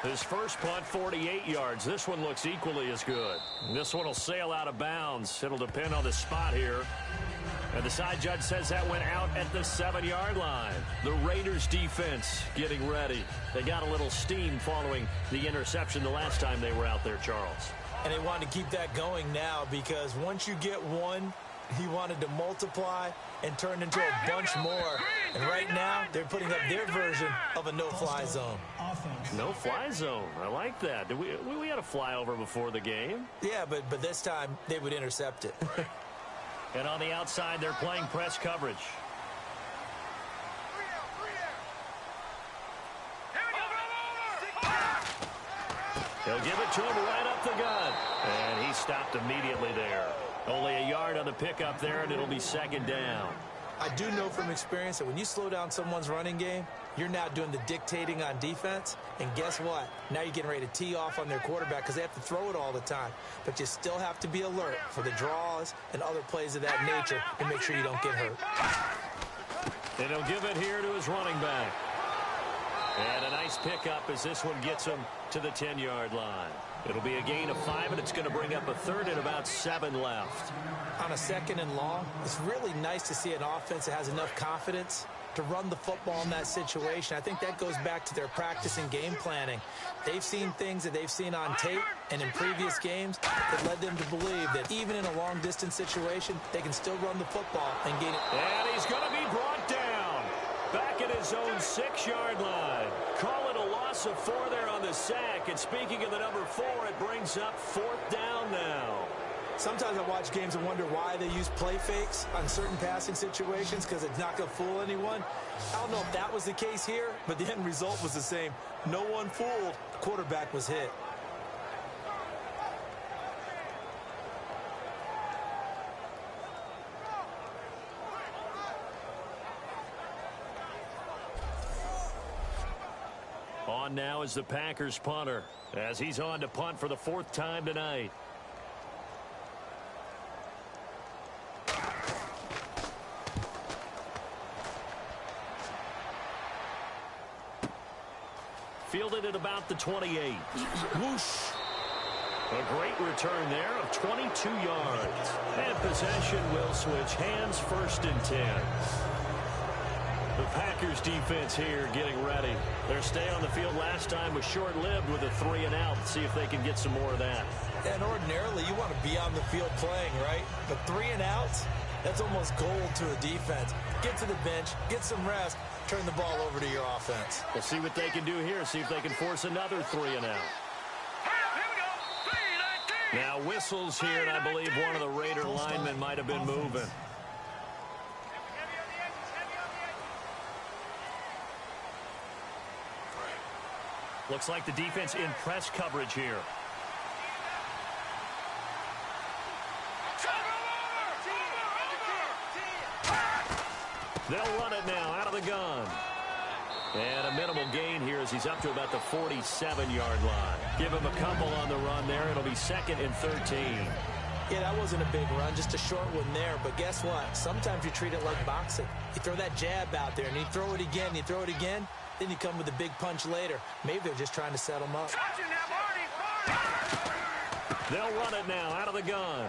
His first punt, 48 yards. This one looks equally as good. This one will sail out of bounds. It'll depend on the spot here. And the side judge says that went out at the 7-yard line. The Raiders defense getting ready. They got a little steam following the interception the last time they were out there, Charles. And they wanted to keep that going now because once you get one, he wanted to multiply and turn into a bunch more. And right now, they're putting up their version of a no-fly zone. No-fly zone. I like that. We had a flyover before the game. Yeah, but this time they would intercept it. And on the outside, they're playing press coverage. He'll give it to him right up the gut. And he stopped immediately there. Only a yard on the pickup there, and it'll be second down. I do know from experience that when you slow down someone's running game, you're now doing the dictating on defense. And guess what? Now you're getting ready to tee off on their quarterback because they have to throw it all the time. But you still have to be alert for the draws and other plays of that nature to make sure you don't get hurt. And he'll give it here to his running back. And a nice pickup as this one gets him to the 10-yard line. It'll be a gain of 5, and it's going to bring up a third and about 7 left. On a second and long, it's really nice to see an offense that has enough confidence to run the football in that situation. I think that goes back to their practice and game planning. They've seen things that they've seen on tape and in previous games that led them to believe that even in a long-distance situation, they can still run the football and gain it. And he's going to be brought down back at his own 6-yard line. Call it a loss of 4 there on the sack. And speaking of the number 4, it brings up fourth down now. Sometimes I watch games and wonder why they use play fakes on certain passing situations because it's not going to fool anyone. I don't know if that was the case here, but the end result was the same. No one fooled. The quarterback was hit. On now is the Packers punter as he's on to punt for the 4th time tonight. Fielded at about the 28. Whoosh. A great return there of 22 yards. And possession will switch hands, 1st and 10. The Packers defense here getting ready. Their stay on the field last time was short-lived with a 3 and out. See if they can get some more of that. And ordinarily, you want to be on the field playing, right? But 3 and outs, that's almost gold to a defense. Get to the bench, get some rest, turn the ball over to your offense. We'll see what they can do here. See if they can force another 3 and out. Now whistles here, and I believe one of the Raider linemen might have been moving. Looks like the defense in press coverage here. They'll run it now out of the gun. And a minimal gain here as he's up to about the 47-yard line. Give him a couple on the run there. It'll be 2nd and 13. Yeah, that wasn't a big run, just a short one there. But guess what? Sometimes you treat it like boxing. You throw that jab out there, and you throw it again, you throw it again, then you come with a big punch later. Maybe they're just trying to set him up. They'll run it now out of the gun.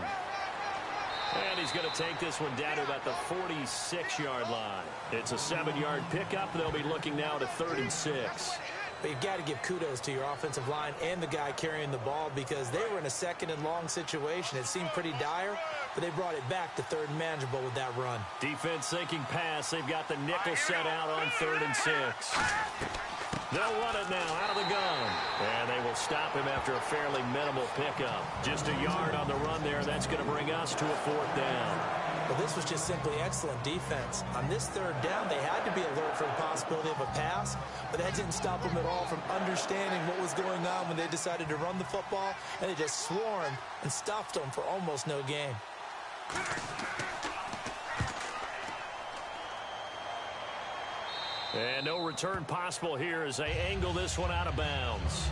And he's going to take this one down to about the 46-yard line. It's a 7-yard pickup. They'll be looking now to 3rd and 6. But you've got to give kudos to your offensive line and the guy carrying the ball because they were in a 2nd and long situation. It seemed pretty dire, but they brought it back to 3rd and manageable with that run. Defense thinking pass. They've got the nickel set out on 3rd and 6. They'll run it now out of the gun. And they will stop him after a fairly minimal pickup. Just a yard on the run there. That's going to bring us to a 4th down. Well, this was just simply excellent defense. On this 3rd down, they had to be alert for the possibility of a pass, but that didn't stop them at all from understanding what was going on when they decided to run the football, and they just swarmed and stuffed them for almost no gain. And no return possible here as they angle this one out of bounds.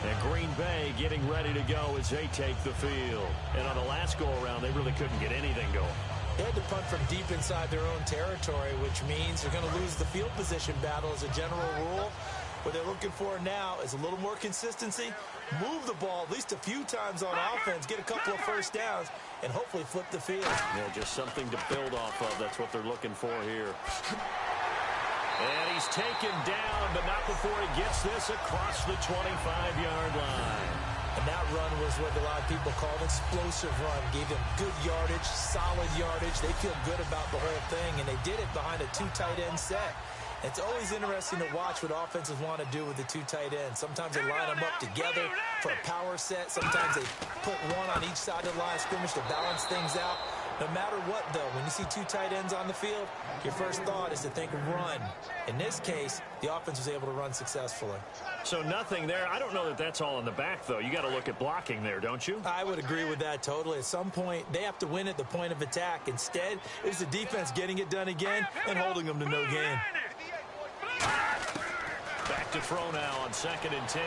And Green Bay getting ready to go as they take the field. And on the last go-around, they really couldn't get anything going. They had to punt from deep inside their own territory, which means they're going to lose the field position battle as a general rule. What they're looking for now is a little more consistency, move the ball at least a few times on offense, get a couple of first downs, and hopefully flip the field. Yeah, just something to build off of. That's what they're looking for here. And he's taken down, but not before he gets this across the 25-yard line. And that run was what a lot of people call an explosive run. Gave them good yardage, solid yardage. They feel good about the whole thing, and they did it behind a 2 tight end set. It's always interesting to watch what offenses want to do with the 2 tight ends. Sometimes they line them up together for a power set. Sometimes they put one on each side of the line of scrimmage to balance things out. No matter what, though, when you see 2 tight ends on the field, your first thought is to think run. In this case, the offense was able to run successfully. So nothing there. I don't know that that's all in the back, though. You got to look at blocking there, don't you? I would agree with that totally. At some point, they have to win at the point of attack. Instead, it's the defense getting it done again and holding them to no gain. Back to throw now on 2nd and 10.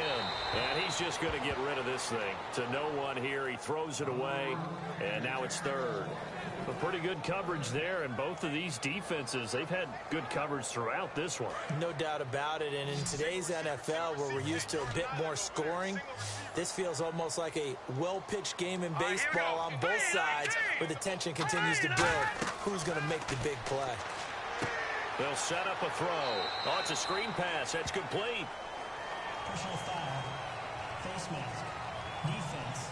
And he's just going to get rid of this thing. To no one here. He throws it away. And now it's 3rd. But pretty good coverage there. And both of these defenses, they've had good coverage throughout this one. No doubt about it. And in today's NFL, where we're used to a bit more scoring, this feels almost like a well-pitched game in baseball on both sides where the tension continues to build. Who's going to make the big play? They'll set up a throw. Oh, it's a screen pass. That's complete. Personal foul. Face mask. Defense.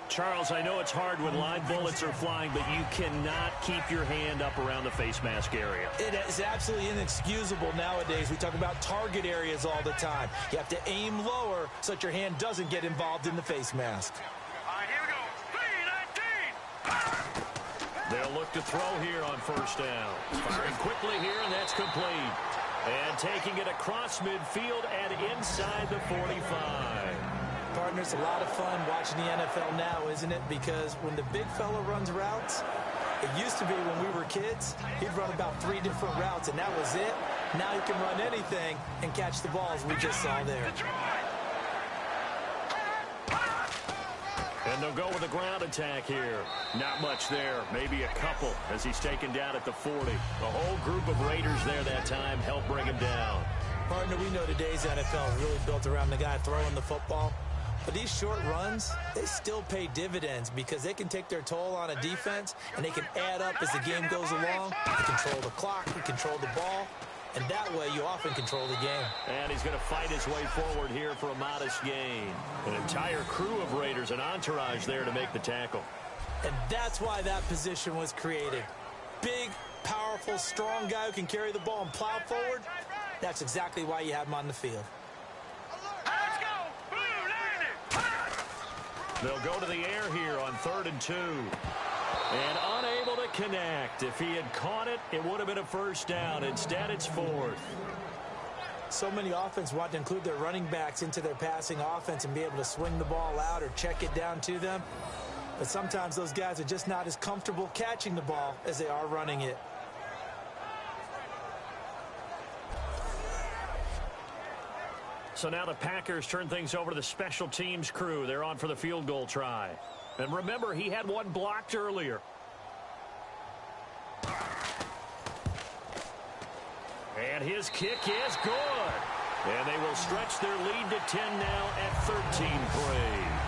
Charles, I know it's hard when live bullets are flying, but you cannot keep your hand up around the face mask area. It is absolutely inexcusable nowadays. We talk about target areas all the time. You have to aim lower so that your hand doesn't get involved in the face mask. All right, here we go. 3-19. They'll look to throw here on 1st down. Firing quickly here, and that's complete. And taking it across midfield and inside the 45. Partner, it's a lot of fun watching the NFL now, isn't it? Because when the big fella runs routes, it used to be when we were kids, he'd run about 3 different routes, and that was it. Now he can run anything and catch the ball, as we just saw there. And they'll go with a ground attack here. Not much there. Maybe a couple as he's taken down at the 40. The whole group of Raiders there that time helped bring him down. Partner, we know today's NFL is really built around the guy throwing the football. But these short runs, they still pay dividends because they can take their toll on a defense and they can add up as the game goes along. They control the clock, they control the ball, and that way you often control the game. And he's going to fight his way forward here for a modest gain. An entire crew of Raiders, an entourage there to make the tackle. And that's why that position was created. Big, powerful, strong guy who can carry the ball and plow forward. That's exactly why you have him on the field. They'll go to the air here on 3rd and 2. And unable to connect. If he had caught it, it would have been a first down. Instead, it's fourth. So many offenses want to include their running backs into their passing offense and be able to swing the ball out or check it down to them. But sometimes those guys are just not as comfortable catching the ball as they are running it. So now the Packers turn things over to the special teams crew. They're on for the field goal try. And remember, he had one blocked earlier. And his kick is good. And they will stretch their lead to 10 now at 13-3.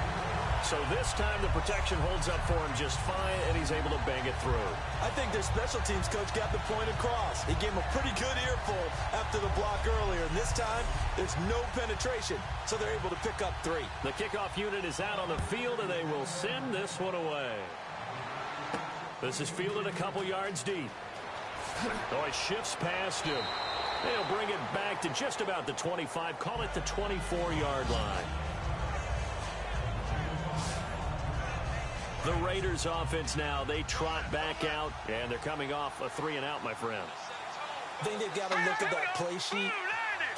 So this time the protection holds up for him just fine, and he's able to bang it through. I think their special teams coach got the point across. He gave him a pretty good earful after the block earlier. And this time, there's no penetration, so they're able to pick up 3. The kickoff unit is out on the field, and they will send this one away. This is fielded a couple yards deep. Oh, he shifts past him. They'll bring it back to just about the 25. Call it the 24-yard line. The Raiders offense now, they trot back out, and they're coming off a 3-and-out, my friend. I think they've got to look at that play sheet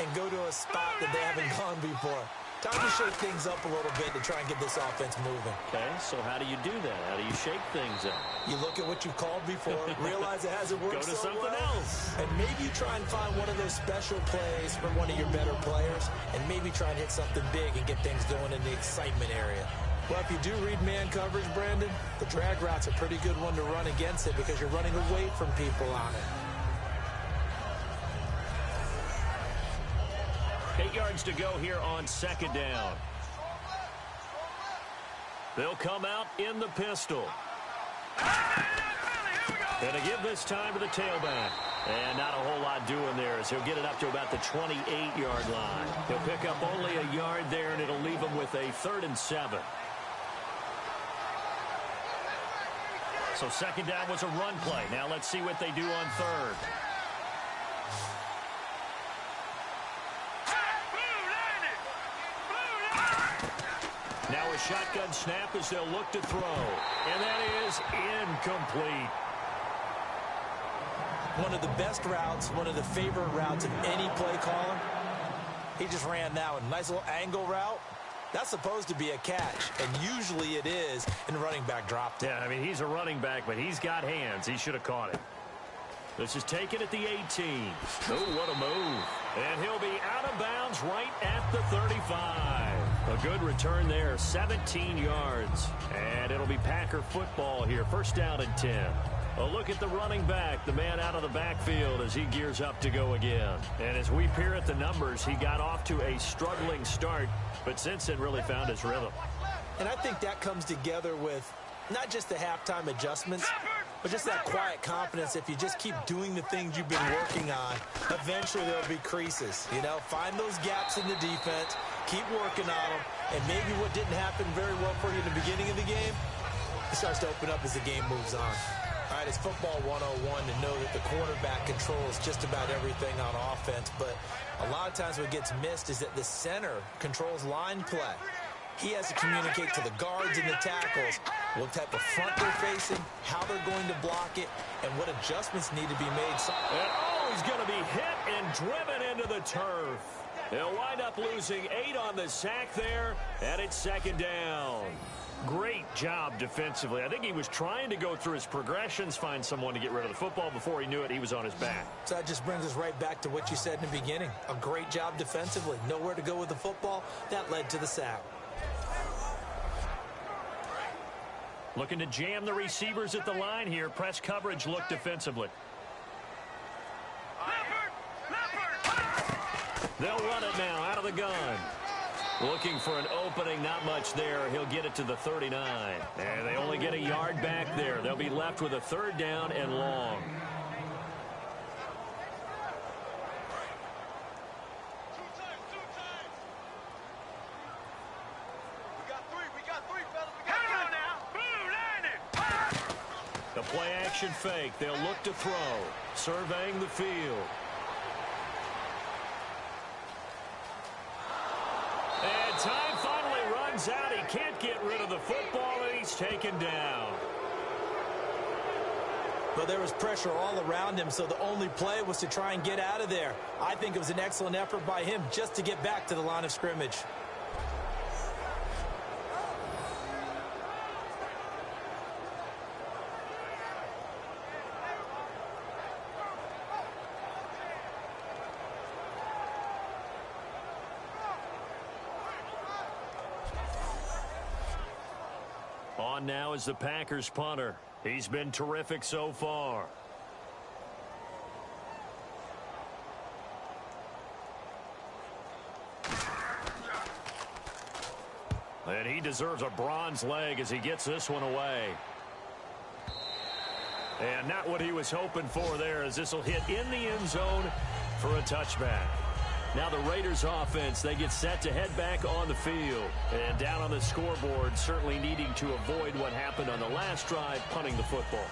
and go to a spot that they haven't gone before. Time to shake things up a little bit to try and get this offense moving. Okay, so how do you do that? How do you shake things up? You look at what you've called before, realize it hasn't worked Go to so something well, else. and maybe you try and find one of those special plays from one of your better players, and maybe try and hit something big and get things going in the excitement area. Well, if you do read man coverage, Brandon, the drag route's a pretty good one to run against it because you're running away from people on it. 8 yards to go here on second down. They'll come out in the pistol. And to give this time to the tailback. And not a whole lot doing there as he'll get it up to about the 28-yard line. He'll pick up only a yard there, and it'll leave him with a 3rd and 7. So second down was a run play. Now let's see what they do on third. Now a shotgun snap as they'll look to throw. And that is incomplete. One of the best routes, one of the favorite routes of any play caller. He just ran that one. Nice little angle route. That's supposed to be a catch, and usually it is, and the running back dropped it. Yeah, I mean, he's a running back, but he's got hands. He should have caught it. This is taken at the 18. Oh, what a move. And he'll be out of bounds right at the 35. A good return there, 17 yards. And it'll be Packer football here, first down and 10. A look at the running back, the man out of the backfield as he gears up to go again. And as we peer at the numbers, he got off to a struggling start, but since then really found his rhythm. And I think that comes together with not just the halftime adjustments, but just that quiet confidence. If you just keep doing the things you've been working on, eventually there'll be creases. You know, find those gaps in the defense, keep working on them, and maybe what didn't happen very well for you in the beginning of the game, it starts to open up as the game moves on. All right, it's football 101 to know that the quarterback controls just about everything on offense, but a lot of times what gets missed is that the center controls line play. He has to communicate to the guards and the tackles what type of front they're facing, how they're going to block it, and what adjustments need to be made. And he's going to be hit and driven into the turf. They'll wind up losing 8 on the sack there, and it's second down. Great job defensively. I think he was trying to go through his progressions, find someone to get rid of the football. Before he knew it, he was on his back. So that just brings us right back to what you said in the beginning. A great job defensively. Nowhere to go with the football. That led to the sack. Looking to jam the receivers at the line here. Press coverage look defensively. They'll run it now out of the gun. Looking for an opening, not much there. He'll get it to the 39. And they only get a yard back there. They'll be left with a 3rd down and long. The play action fake. They'll look to throw. Surveying the field. And time finally runs out. He can't get rid of the football, and he's taken down. But there was pressure all around him, so the only play was to try and get out of there. I think it was an excellent effort by him just to get back to the line of scrimmage. On now is the Packers punter. He's been terrific so far. And he deserves a bronze leg as he gets this one away. And not what he was hoping for there, as this will hit in the end zone for a touchback. Now the Raiders offense, they get set to head back on the field. And down on the scoreboard, certainly needing to avoid what happened on the last drive, punting the football.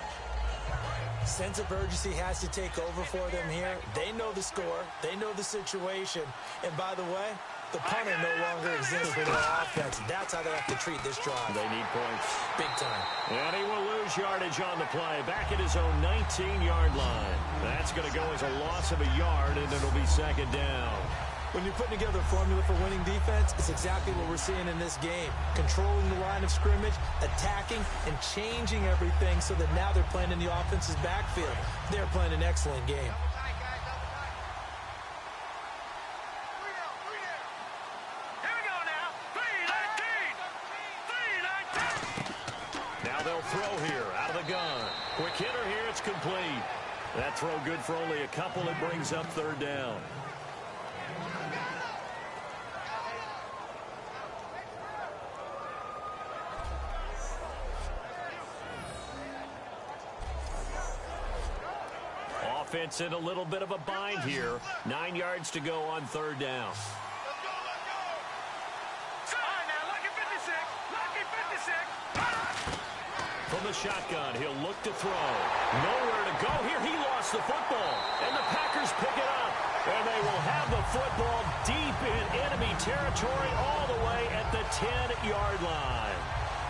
Sense of urgency has to take over for them here. They know the score. They know the situation. And by the way, the punter no longer exists for their offense. That's how they have to treat this drive. They need points. Big time. And he will lose yardage on the play. Back at his own 19-yard line. That's going to go as a loss of a yard, and it'll be second down. When you're putting together a formula for winning defense, it's exactly what we're seeing in this game. Controlling the line of scrimmage, attacking, and changing everything so that now they're playing in the offense's backfield. They're playing an excellent game. Now they'll throw here out of the gun. Quick hitter here, it's complete. That throw good for only a couple. It brings up third down. Offense in a little bit of a bind here. 9 yards to go on third down. From the shotgun, he'll look to throw. Nowhere to go here. He lost the football. And the Packers pick it up. And they will have the football deep in enemy territory all the way at the 10-yard line.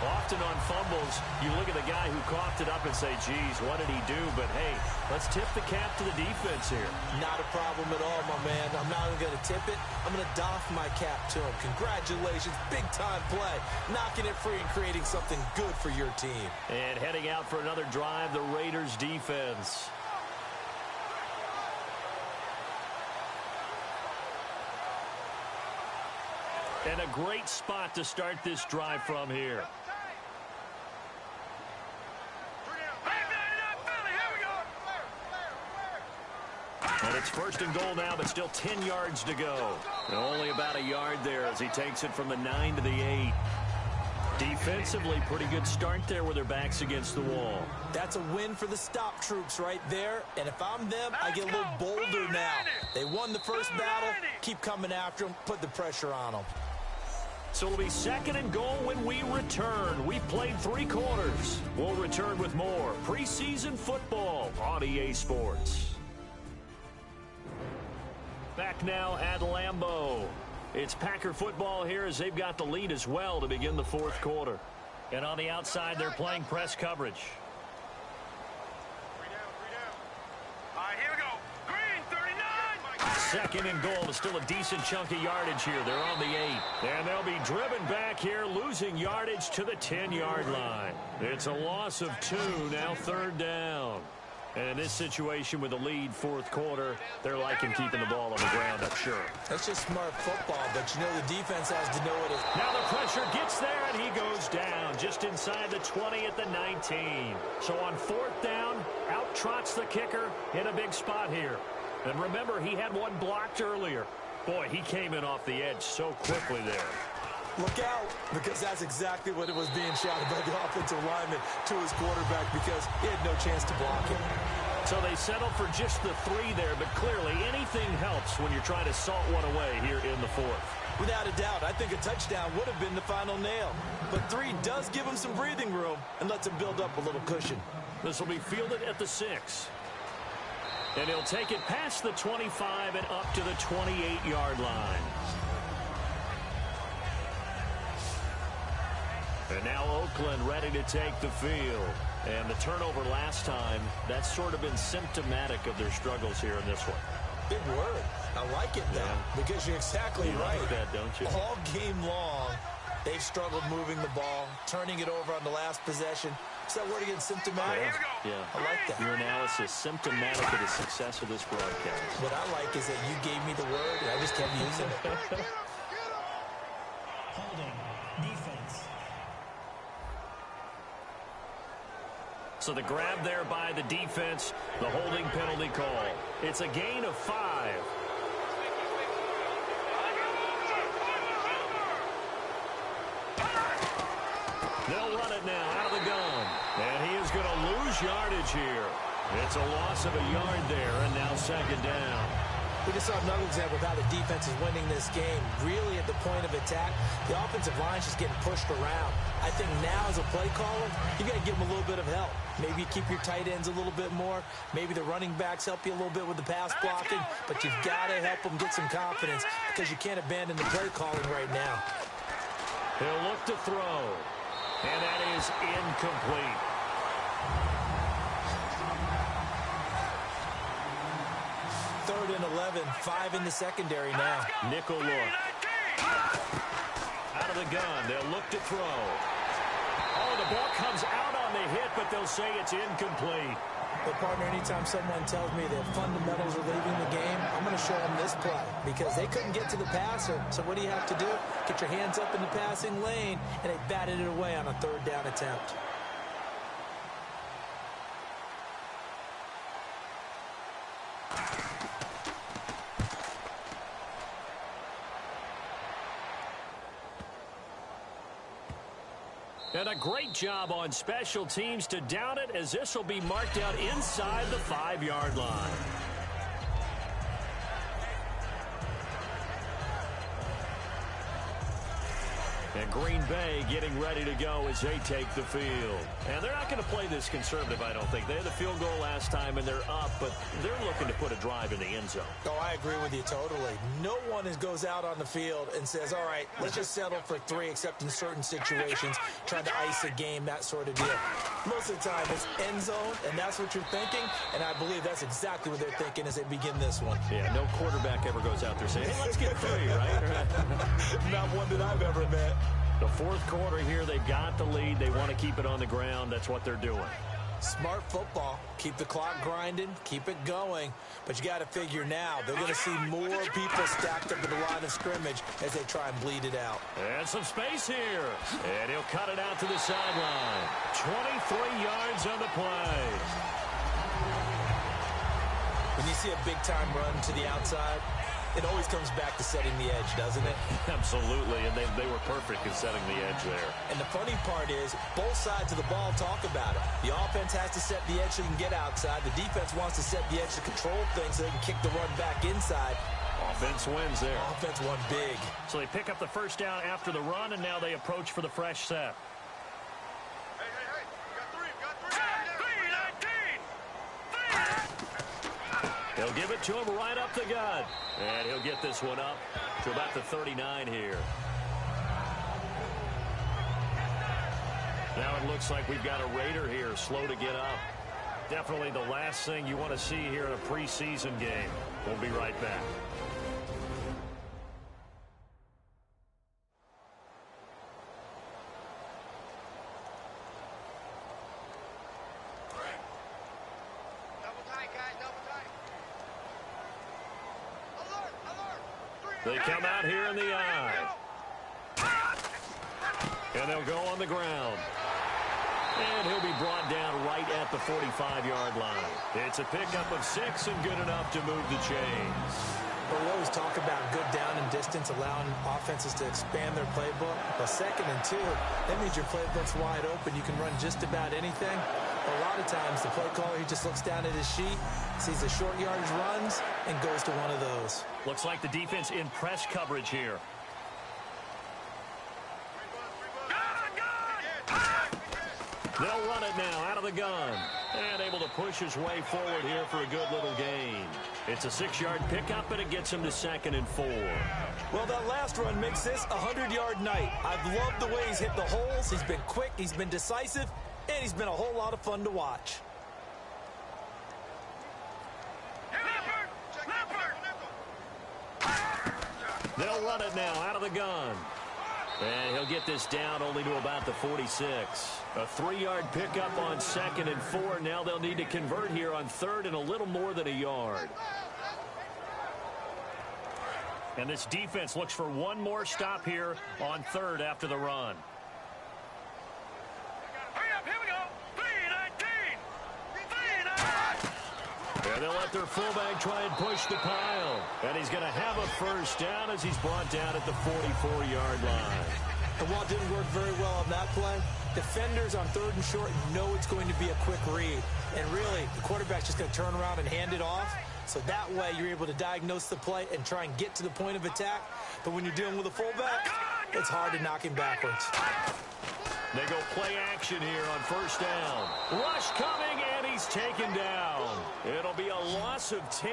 Often on fumbles, you look at the guy who coughed it up and say, geez, what did he do? But, hey, let's tip the cap to the defense here. Not a problem at all, my man. I'm not even going to tip it. I'm going to doff my cap to him. Congratulations. Big-time play. Knocking it free and creating something good for your team. And heading out for another drive, the Raiders defense. And a great spot to start this drive from here. And it's first and goal now, but still 10 yards to go. And only about a yard there as he takes it from the 9 to the 8. Defensively, pretty good start there with their backs against the wall. That's a win for the stop troops right there. And if I'm them, I get a little bolder now. They won the first battle. Keep coming after them. Put the pressure on them. So it'll be second and goal when we return. We've played 3 quarters. We'll return with more preseason football on EA Sports. Back now at Lambeau. It's Packer football here as they've got the lead as well to begin the fourth quarter. And on the outside, they're playing press coverage. All right, here we go. Green, 39. Second and goal is still a decent chunk of yardage here. They're on the 8. And they'll be driven back here, losing yardage to the 10-yard line. It's a loss of 2, now third down. And in this situation with the lead fourth quarter, they're liking keeping the ball on the ground, I'm sure. That's just smart football, but you know the defense has to know it is. Now the pressure gets there, and he goes down just inside the 20 at the 19. So on fourth down, out trots the kicker in a big spot here. And remember, he had one blocked earlier. Boy, he came in off the edge so quickly there. Look out, because that's exactly what it was being shouted by the offensive lineman to his quarterback because he had no chance to block it. So they settled for just the 3 there, but clearly anything helps when you're trying to salt one away here in the fourth. Without a doubt, I think a touchdown would have been the final nail. But 3 does give him some breathing room and lets him build up a little cushion. This will be fielded at the 6. And he'll take it past the 25 and up to the 28-yard line. And now Oakland ready to take the field. And the turnover last time, that's sort of been symptomatic of their struggles here in this one. Big word. I like it, though, because you're exactly right. Like that, don't you? All game long, they've struggled moving the ball, turning it over on the last possession. Is that word again, symptomatic? Yeah. I like that. Your analysis, symptomatic of the success of this broadcast. What I like is that you gave me the word, and I just kept using it. Holding. Defense. So the grab there by the defense, the holding penalty call. It's a gain of 5. They'll run it now out of the gun. And he is going to lose yardage here. It's a loss of a yard there, and now second down. We just saw another example of how the defense is winning this game. Really at the point of attack, the offensive line is just getting pushed around. I think now as a play caller, you got to give them a little bit of help. Maybe you keep your tight ends a little bit more. Maybe the running backs help you a little bit with the pass blocking. But you've got to help them get some confidence because you can't abandon the play calling right now. He'll look to throw. And that is incomplete. Third and 11, 5 in the secondary now. Nickel look. Out of the gun, they'll look to throw. Oh, the ball comes out on the hit, but they'll say it's incomplete. But, partner, anytime someone tells me that fundamentals are leaving the game, I'm going to show them this play because they couldn't get to the passer. So what do you have to do? Get your hands up in the passing lane, and they batted it away on a third down attempt. And a great job on special teams to down it, as this will be marked out inside the 5-yard line. And Green Bay getting ready to go as they take the field. And they're not going to play this conservative, I don't think. They had the field goal last time, and they're up, but they're looking to put a drive in the end zone. Oh, I agree with you totally. No one goes out on the field and says, all right, let's just settle for 3, except in certain situations, trying to ice a game, that sort of deal. Most of the time, it's end zone, and that's what you're thinking, and I believe that's exactly what they're thinking as they begin this one. Yeah, no quarterback ever goes out there saying, hey, let's get 3, right? Not one that I've ever met. The fourth quarter here, they've got the lead. They want to keep it on the ground. That's what they're doing. Smart football. Keep the clock grinding. Keep it going. But you got to figure now, they're going to see more people stacked up at the line of scrimmage as they try and bleed it out. And some space here. And he'll cut it out to the sideline. 23 yards on the play. When you see a big-time run to the outside, it always comes back to setting the edge, doesn't it? Absolutely, and they were perfect in setting the edge there. And the funny part is, both sides of the ball talk about it. The offense has to set the edge so you can get outside. The defense wants to set the edge to control things so they can kick the run back inside. Offense wins there. Offense won big. So they pick up the first down after the run, and now they approach for the fresh set. Hey, we got 3. 3, 19. They'll give it to him right up the gut. And he'll get this one up to about the 39 here. Now it looks like we've got a Raider here, slow to get up. Definitely the last thing you want to see here in a preseason game. We'll be right back. They come out here in the eye. And they'll go on the ground. And he'll be brought down right at the 45-yard line. It's a pickup of 6 and good enough to move the chains. Well, we always talk about good down and distance, allowing offenses to expand their playbook. Well, 2nd and 2, that means your playbook's wide open. You can run just about anything. But a lot of times, the play caller, he just looks down at his sheet, sees the short yardage runs, and goes to one of those. Looks like the defense in press coverage here. They'll run it now out of the gun. And able to push his way forward here for a good little gain. It's a 6-yard pickup, and it gets him to 2nd and 4. Well, that last run makes this a 100-yard night. I've loved the way he's hit the holes. He's been quick. He's been decisive. and he's been a whole lot of fun to watch. They'll run it now out of the gun. And he'll get this down only to about the 46. A 3-yard pickup on 2nd and 4. Now they'll need to convert here on 3rd and a little more than a yard. And this defense looks for one more stop here on 3rd after the run. Here we go. 3-19. And they'll let their fullback try and push the pile. And he's going to have a first down as he's brought down at the 44-yard line. And while it didn't work very well on that play, defenders on 3rd and short know it's going to be a quick read. And really, the quarterback's just going to turn around and hand it off. So that way, you're able to diagnose the play and try and get to the point of attack. But when you're dealing with a fullback, it's hard to knock him backwards. They go play action here on 1st down. Rush coming, and he's taken down. It'll be a loss of 10.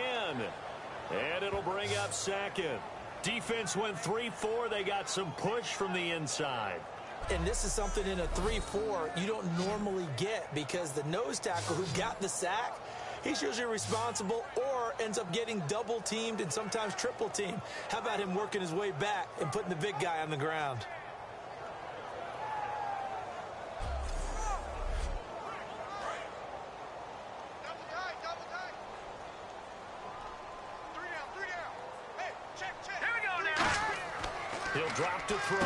And it'll bring up 2nd. Defense went 3-4. They got some push from the inside. And this is something in a 3-4 you don't normally get, because the nose tackle who got the sack, he's usually responsible or ends up getting double teamed and sometimes triple teamed. How about him working his way back and putting the big guy on the ground? He'll drop to throw.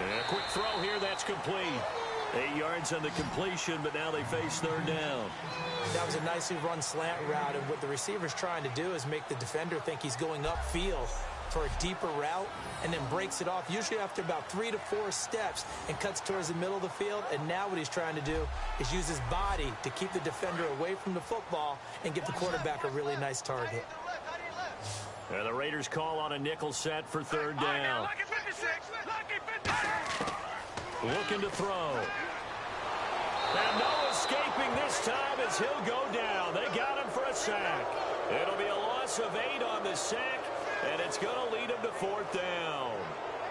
And a quick throw here, that's complete. 8 yards on the completion, but now they face 3rd down. That was a nicely run slant route, and what the receiver's trying to do is make the defender think he's going upfield for a deeper route, and then breaks it off, usually after about 3 to 4 steps, and cuts towards the middle of the field. And now what he's trying to do is use his body to keep the defender away from the football and give the quarterback a really nice target. And the Raiders call on a nickel set for 3rd down. Looking to throw. And no escaping this time as he'll go down. They got him for a sack. It'll be a loss of 8 on the sack, and it's going to lead him to 4th down.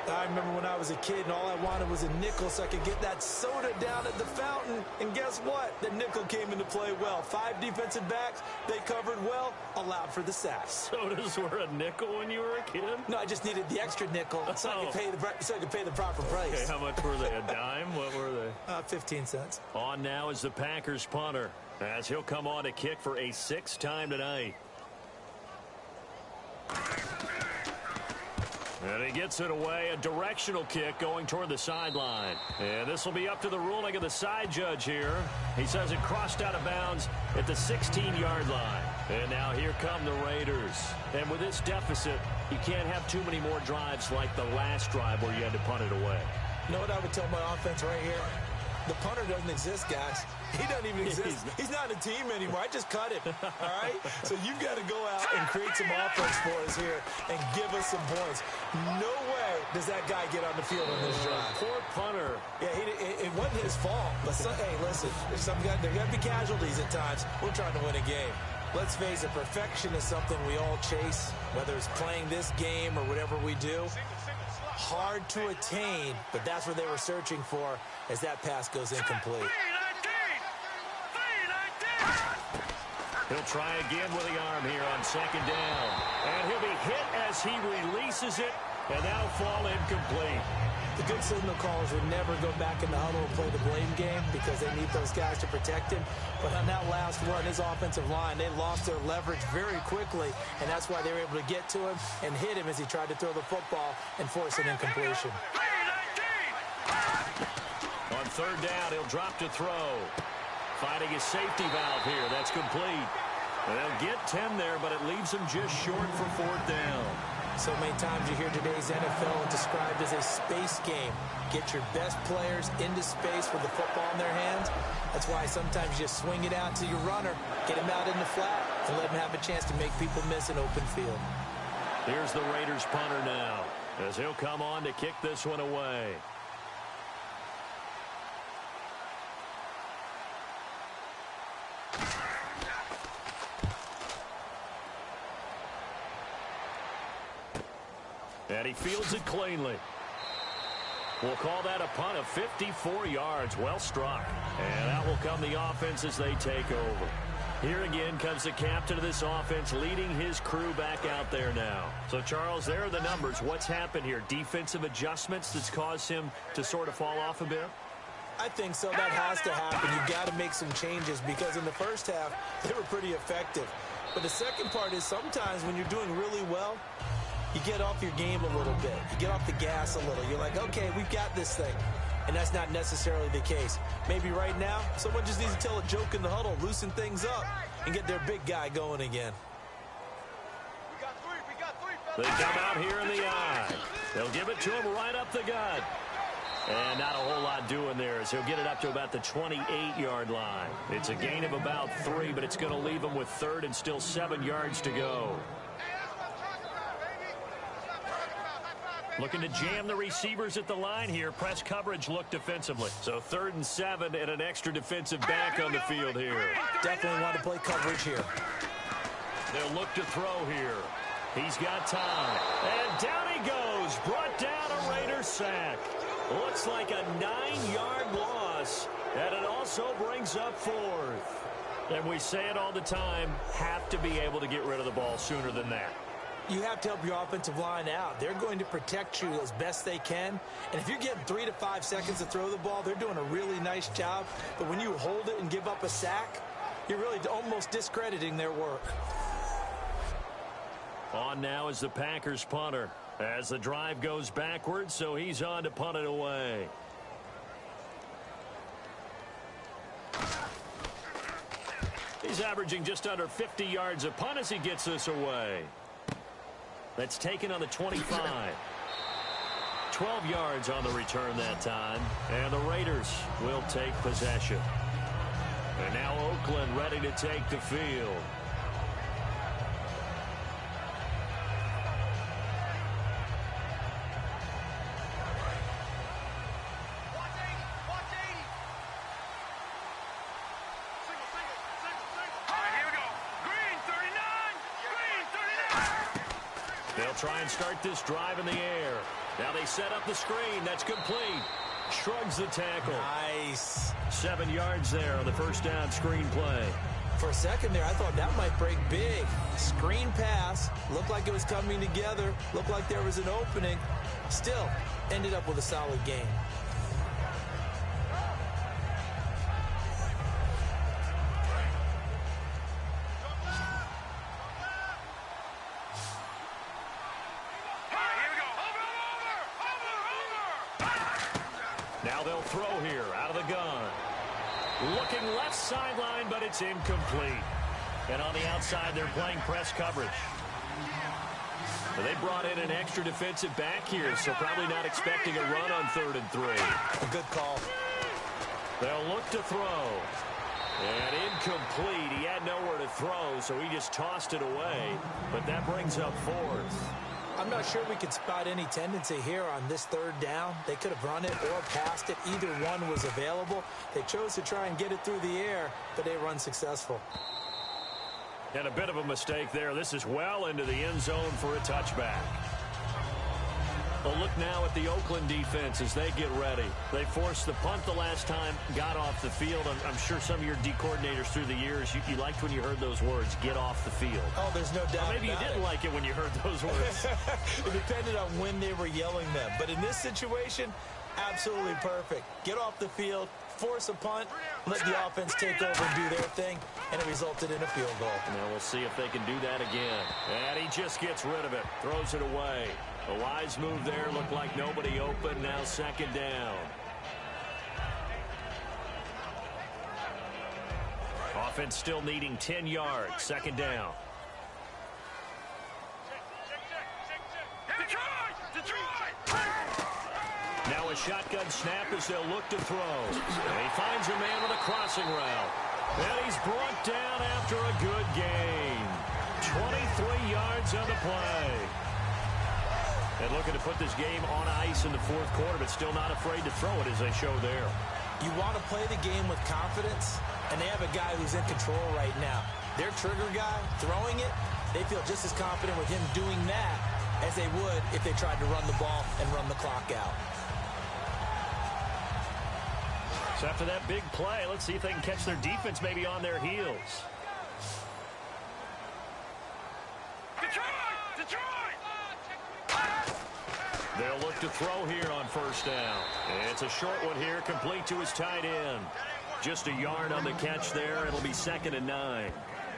I remember when I was a kid and all I wanted was a nickel so I could get that soda down at the fountain. And guess what? The nickel came into play well. 5 defensive backs, they covered well, allowed for the sack. Sodas were a nickel when you were a kid? No, I just needed the extra nickel so I could pay the proper price. Okay, how much were they? A dime? What were they? 15 cents. On now is the Packers punter, as he'll come on to kick for a 6th time tonight. And he gets it away, a directional kick going toward the sideline. And this will be up to the ruling of the side judge here. He says it crossed out of bounds at the 16-yard line. And now here come the Raiders. And with this deficit, you can't have too many more drives like the last drive where you had to punt it away. You know what I would tell my offense right here? The punter doesn't exist, guys. He doesn't even exist. He's not a team anymore. I just cut him, all right? So you've got to go out and create some offense for us here and give us some points. No way does that guy get on the field on this drive. Poor punter. Yeah, it wasn't his fault. But, hey, listen, there got to be casualties at times. We're trying to win a game. Let's face it, perfection is something we all chase, whether it's playing this game or whatever we do. Hard to attain, but that's what they were searching for as that pass goes incomplete. He'll try again with the arm here on 2nd down. And he'll be hit as he releases it, and that'll fall incomplete. The good signal callers would never go back in the huddle and play the blame game because they need those guys to protect him. But on that last one, his offensive line, they lost their leverage very quickly, and that's why they were able to get to him and hit him as he tried to throw the football and force an incompletion. On 3rd down, he'll drop to throw. Finding his safety valve here. That's complete. And they'll get 10 there, but it leaves him just short for 4th down. So many times you hear today's NFL described as a space game. Get your best players into space with the football in their hands. That's why sometimes you just swing it out to your runner, get him out in the flat, and let him have a chance to make people miss an open field. Here's the Raiders punter now, as he'll come on to kick this one away. And he fields it cleanly. We'll call that a punt of 54 yards. Well struck. And out will come the offense as they take over. Here again comes the captain of this offense leading his crew back out there now. So, Charles, there are the numbers. What's happened here? Defensive adjustments that's caused him to sort of fall off a bit? I think so. That has to happen. You've got to make some changes because in the first half, they were pretty effective. But the second part is sometimes when you're doing really well, you get off your game a little bit. You get off the gas a little. You're like, okay, we've got this thing. And that's not necessarily the case. Maybe right now, someone just needs to tell a joke in the huddle, loosen things up, and get their big guy going again. They come out here in the eye. They'll give it to him right up the gut. And not a whole lot doing there as he'll get it up to about the 28-yard line. It's a gain of about 3, but it's going to leave him with 3rd and still 7 yards to go. Looking to jam the receivers at the line here. Press coverage look defensively. So 3rd and 7 and an extra defensive back on the field here. Definitely want to play coverage here. They'll look to throw here. He's got time. And down he goes. Brought down a Raider sack. Looks like a 9-yard loss. And it also brings up 4th. And we say it all the time, have to be able to get rid of the ball sooner than that. You have to help your offensive line out. They're going to protect you as best they can. And if you're getting 3 to 5 seconds to throw the ball, they're doing a really nice job. But when you hold it and give up a sack, you're really almost discrediting their work. On now is the Packers punter as the drive goes backwards, so he's on to punt it away. He's averaging just under 50 yards a punt as he gets this away. That's taken on the 25. 12 yards on the return that time. And the Raiders will take possession. And now Oakland ready to take the field. They'll try and start this drive in the air. Now they set up the screen. That's complete. Shrugs the tackle. Nice. 7 yards there on the first down screen play. For a second there, I thought that might break big. Screen pass. Looked like it was coming together. Looked like there was an opening. Still, ended up with a solid game. Now they'll throw here out of the gun. Looking left sideline, but it's incomplete. And on the outside, they're playing press coverage. They brought in an extra defensive back here, so probably not expecting a run on 3rd and 3. A good call. They'll look to throw. And incomplete. He had nowhere to throw, so he just tossed it away. But that brings up 4th. I'm not sure we could spot any tendency here on this 3rd down. They could have run it or passed it. Either one was available. They chose to try and get it through the air, but they were unsuccessful. And a bit of a mistake there. This is well into the end zone for a touchback. A look now at the Oakland defense as they get ready. They forced the punt the last time, got off the field. I'm sure some of your D coordinators through the years, you liked when you heard those words, get off the field. Oh, there's no doubt. Or maybe you didn't like it when you heard those words. It depended on when they were yelling them. But in this situation, absolutely perfect. Get off the field, force a punt, let the offense take over and do their thing, and it resulted in a field goal. Now we'll see if they can do that again. And he just gets rid of it, throws it away. A wise move there, looked like nobody open, now 2nd down. Offense still needing 10 yards, 2nd down. Now a shotgun snap as they'll look to throw. And he finds a man with a crossing route. And he's brought down after a good gain. 23 yards on the play. And looking to put this game on ice in the 4th quarter, but still not afraid to throw it as they show there. You want to play the game with confidence, and they have a guy who's in control right now. Their trigger guy, throwing it, they feel just as confident with him doing that as they would if they tried to run the ball and run the clock out. So after that big play, let's see if they can catch their defense maybe on their heels. They'll look to throw here on first down. It's a short one here, complete to his tight end. Just a yard on the catch there. It'll be 2nd and 9.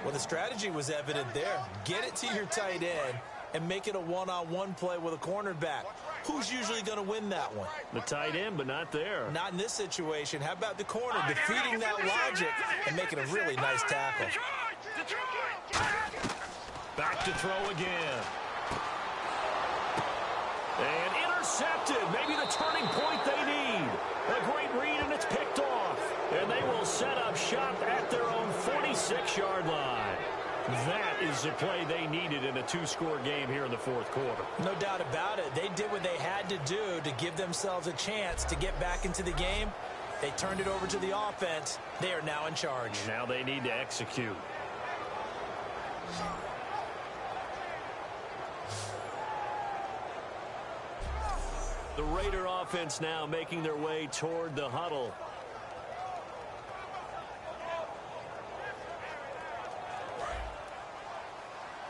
Well, the strategy was evident there. Get it to your tight end and make it a one-on-one play with a cornerback. Who's usually going to win that one? The tight end, but not there. Not in this situation. How about the corner defeating that logic and making a really nice tackle? Back to throw again. And intercepted. Maybe the turning point they need. A great read, and it's picked off. And they will set up shop at their own 46-yard line. That is the play they needed in a 2-score game here in the 4th quarter. No doubt about it. They did what they had to do to give themselves a chance to get back into the game. They turned it over to the offense. They are now in charge. Now they need to execute. The Raider offense now making their way toward the huddle.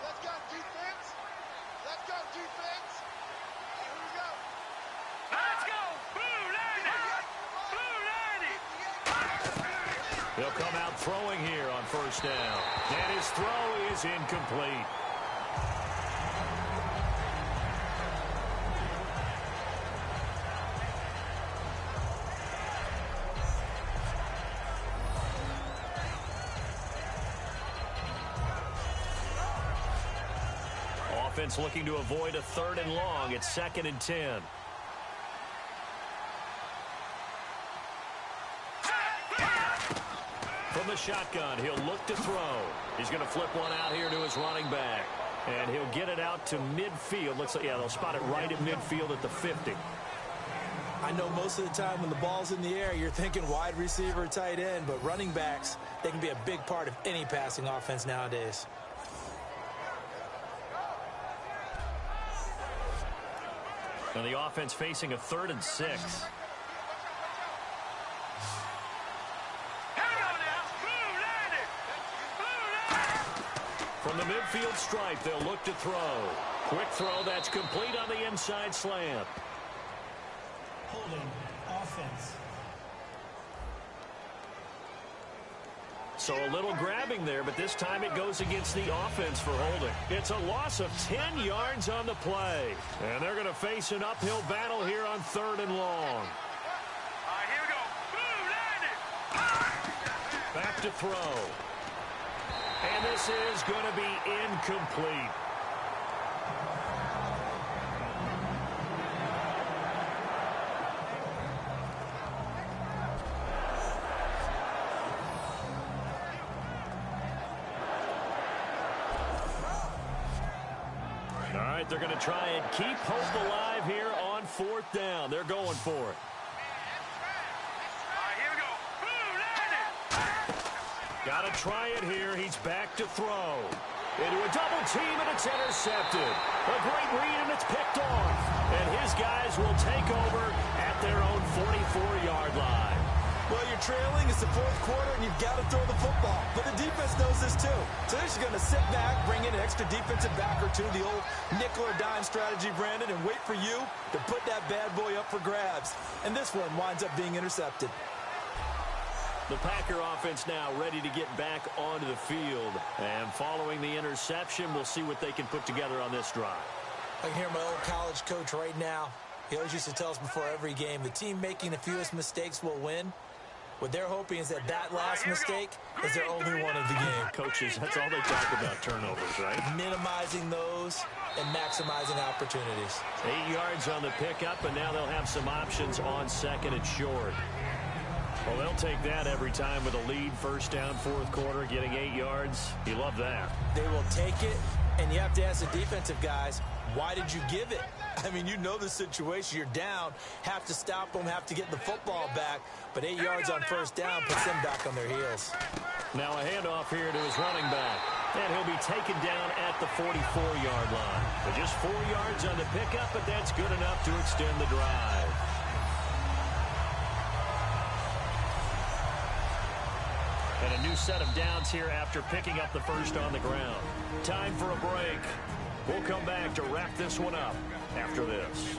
Let's go, defense. Let's go, defense. Here we go. Let's go. Blue 90. They'll come out throwing here on first down. And his throw is incomplete. Offense looking to avoid a 3rd and long. It's 2nd and 10. From the shotgun, he'll look to throw. He's going to flip one out here to his running back. And he'll get it out to midfield. Looks like, yeah, they'll spot it right at midfield at the 50. I know most of the time when the ball's in the air, you're thinking wide receiver, tight end, but running backs, they can be a big part of any passing offense nowadays. And the offense facing a 3rd and 6. From the midfield stripe, they'll look to throw. Quick throw that's complete on the inside slant. Holding offense. So a little grabbing there, but this time it goes against the offense for holding. It's a loss of 10 yards on the play. And they're going to face an uphill battle here on 3rd and long. Here we go. Blue 90. Back to throw. And this is going to be incomplete. All right, they're going to try and keep hope alive here on 4th down. They're going for it. Here we go. Blue 90. Got to try it here. He's back to throw. Into a double team, and it's intercepted. A great read, and it's picked off. And his guys will take over at their own 44-yard line. Well, you're trailing. It's the 4th quarter, and you've got to throw the football. But the defense knows this, too. So they're just going to sit back, bring in an extra defensive back or two, the old nickel or dime strategy, Brandon, and wait for you to put that bad boy up for grabs. And this one winds up being intercepted. The Packer offense now ready to get back onto the field. And following the interception, we'll see what they can put together on this drive. I can hear my old college coach right now. He always used to tell us before every game, the team making the fewest mistakes will win. What they're hoping is that last mistake is their only one of the game. Coaches, that's all they talk about, turnovers, right? Minimizing those and maximizing opportunities. 8 yards on the pickup, and now they'll have some options on 2nd and short. Well, they'll take that every time with a lead, 1st down, 4th quarter, getting 8 yards. You love that. They will take it, and you have to ask the defensive guys, why did you give it? I mean, you know the situation. You're down, have to stop them, have to get the football back. But 8 yards on 1st down puts them back on their heels. Now a handoff here to his running back. And he'll be taken down at the 44-yard line. But just 4 yards on the pickup, but that's good enough to extend the drive. And a new set of downs here after picking up the first on the ground. Time for a break. We'll come back to wrap this one up after this.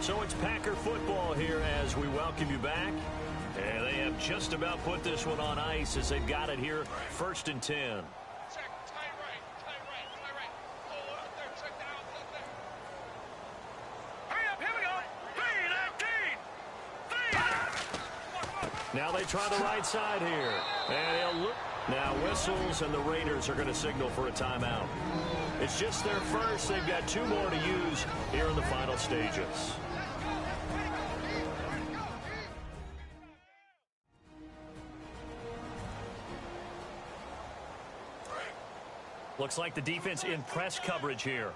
So it's Packer football here as we welcome you back. And they have just about put this one on ice as they've got it here, 1st and 10. Check, tie right, tie right. Pull out there, check the outside there. Hurry up, here we go. 3-19. Now they try the right side here. And he'll look. Now whistles, and the Raiders are going to signal for a timeout. It's just their first. They've got 2 more to use here in the final stages. Looks like the defense in press coverage here.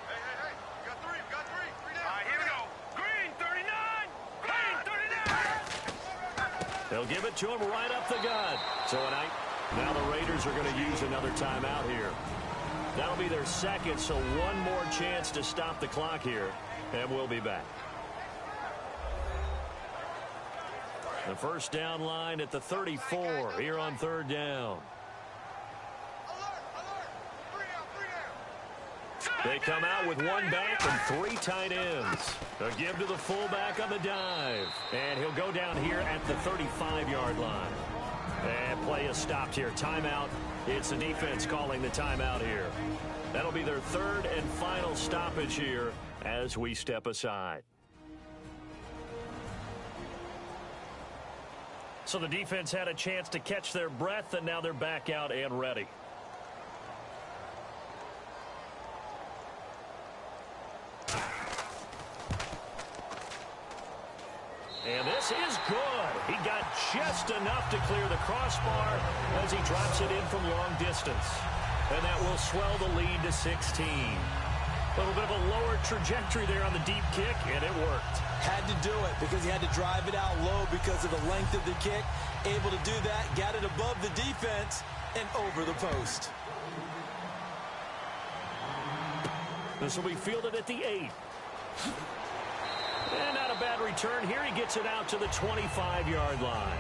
Hey. We got three down. All right, here we go. Green, 39. They'll give it to him right up the gut. So now the Raiders are going to use another timeout here. That'll be their second, so one more chance to stop the clock here, and we'll be back. The first down line at the 34 here on 3rd down. They come out with 1 back and 3 tight ends. A give to the fullback on the dive. And he'll go down here at the 35-yard line. And play is stopped here. Timeout. It's the defense calling the timeout here. That'll be their 3rd and final stoppage here as we step aside. So the defense had a chance to catch their breath, and now they're back out and ready. And this is good. He got just enough to clear the crossbar as he drops it in from long distance. And that will swell the lead to 16. A little bit of a lower trajectory there on the deep kick, and it worked. Had to do it because he had to drive it out low because of the length of the kick. Able to do that, got it above the defense and over the post. This will be fielded at the 8. And not a bad return here. He gets it out to the 25-yard line.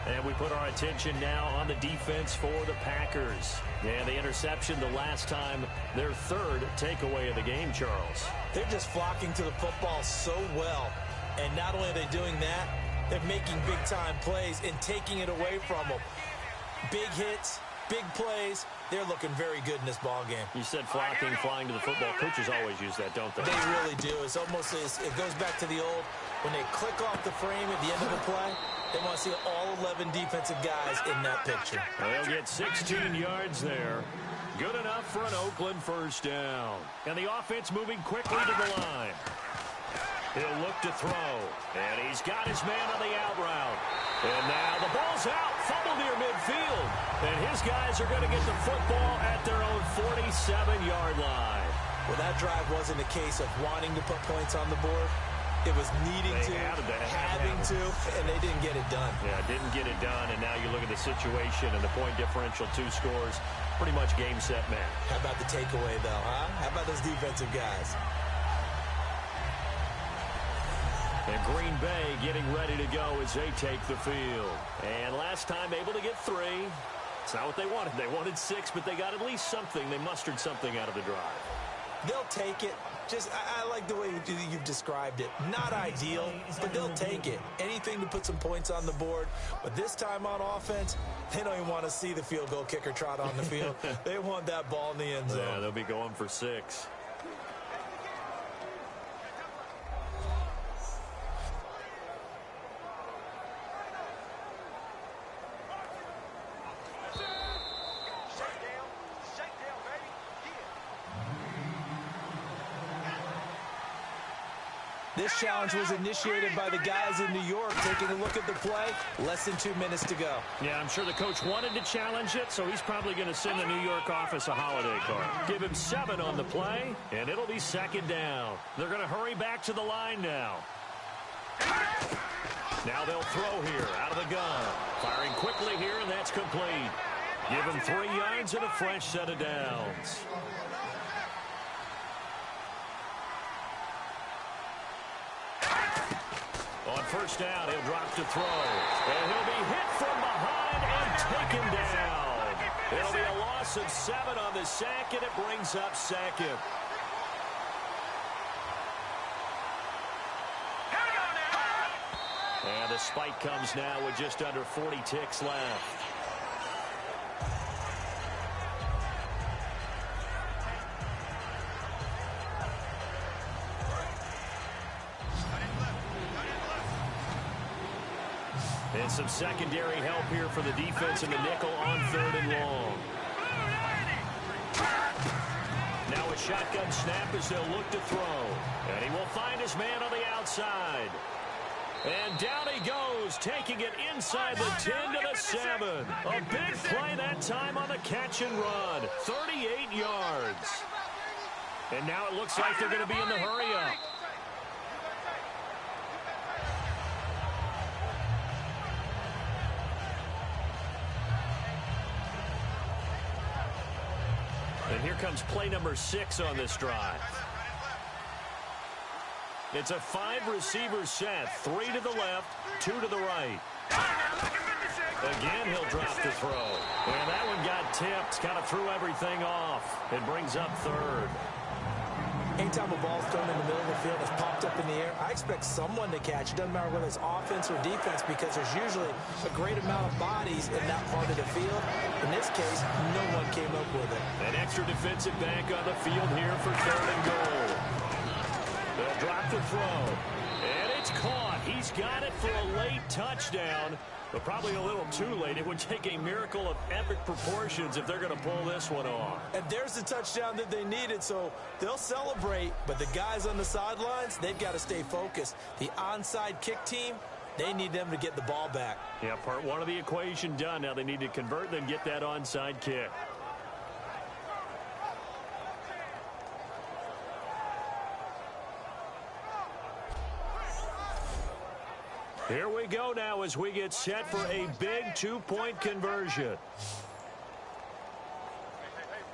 And we put our attention now on the defense for the Packers. And the interception the last time, their 3rd takeaway of the game, Charles. They're just flocking to the football so well. And not only are they doing that, they're making big-time plays and taking it away from them. Big hits, big plays. They're looking very good in this ball game. You said flocking, flying to the football. Coaches always use that, don't they? They really do. It's almost it goes back to the old, when they click off the frame at the end of the play, they want to see all 11 defensive guys in that picture. They'll get 16 yards there. Good enough for an Oakland first down. And the offense moving quickly to the line. He'll look to throw. And he's got his man on the out route. And now the ball's out. Fumble near midfield. And his guys are going to get the football at their own 47-yard line. Well, that drive wasn't a case of wanting to put points on the board. It was needing to, having to, and they didn't get it done. Yeah, didn't get it done, and now you look at the situation and the point differential, 2 scores, pretty much game, set, match. How about the takeaway, though, huh? How about those defensive guys? And Green Bay getting ready to go as they take the field. And last time able to get 3. It's not what they wanted. They wanted 6, but they got at least something. They mustered something out of the drive. They'll take it. I like the way you've described it. Not ideal, but they'll take it. Anything to put some points on the board. But this time on offense, they don't even want to see the field goal kicker trot on the field. They want that ball in the end zone. Yeah, they'll be going for 6. This challenge was initiated by the guys in New York. Taking a look at the play, less than 2 minutes to go. Yeah, I'm sure the coach wanted to challenge it, so he's probably going to send the New York office a holiday card. Give him 7 on the play, and it'll be 2nd down. They're going to hurry back to the line now. Now they'll throw here out of the gun. Firing quickly here, and that's complete. Give him 3 yards and a fresh set of downs. first down. He'll drop to throw. And he'll be hit from behind and taken down. It'll be a loss of 7 on the sack, and it brings up second. And the spike comes now with just under 40 ticks left. And some secondary help here for the defense in the nickel on 3rd and long. Now a shotgun snap as they'll look to throw. And he will find his man on the outside. And down he goes, taking it inside the 10 to the 7. A big play that time on the catch and run. 38 yards. And now it looks like they're going to be in the hurry-up. And here comes play number 6 on this drive. It's a 5-receiver set. 3 to the left, 2 to the right. Again, he'll drop to throw. And that one got tipped. Kind of threw everything off. It brings up 3rd. Anytime a ball's thrown in the middle of the field that's popped up in the air, I expect someone to catch. It doesn't matter whether it's offense or defense, because there's usually a great amount of bodies in that part of the field. In this case, no one came up with it. An extra defensive back on the field here for 3rd and goal. They'll drop to throw. And it's caught. He's got it for a late touchdown. But probably a little too late. It would take a miracle of epic proportions if they're going to pull this one off. And there's the touchdown that they needed, so they'll celebrate. But the guys on the sidelines, they've got to stay focused. The onside kick team, they need them to get the ball back. Yeah, part 1 of the equation done. Now they need to convert and get that onside kick. Here we go now as we get set for a big 2-point conversion.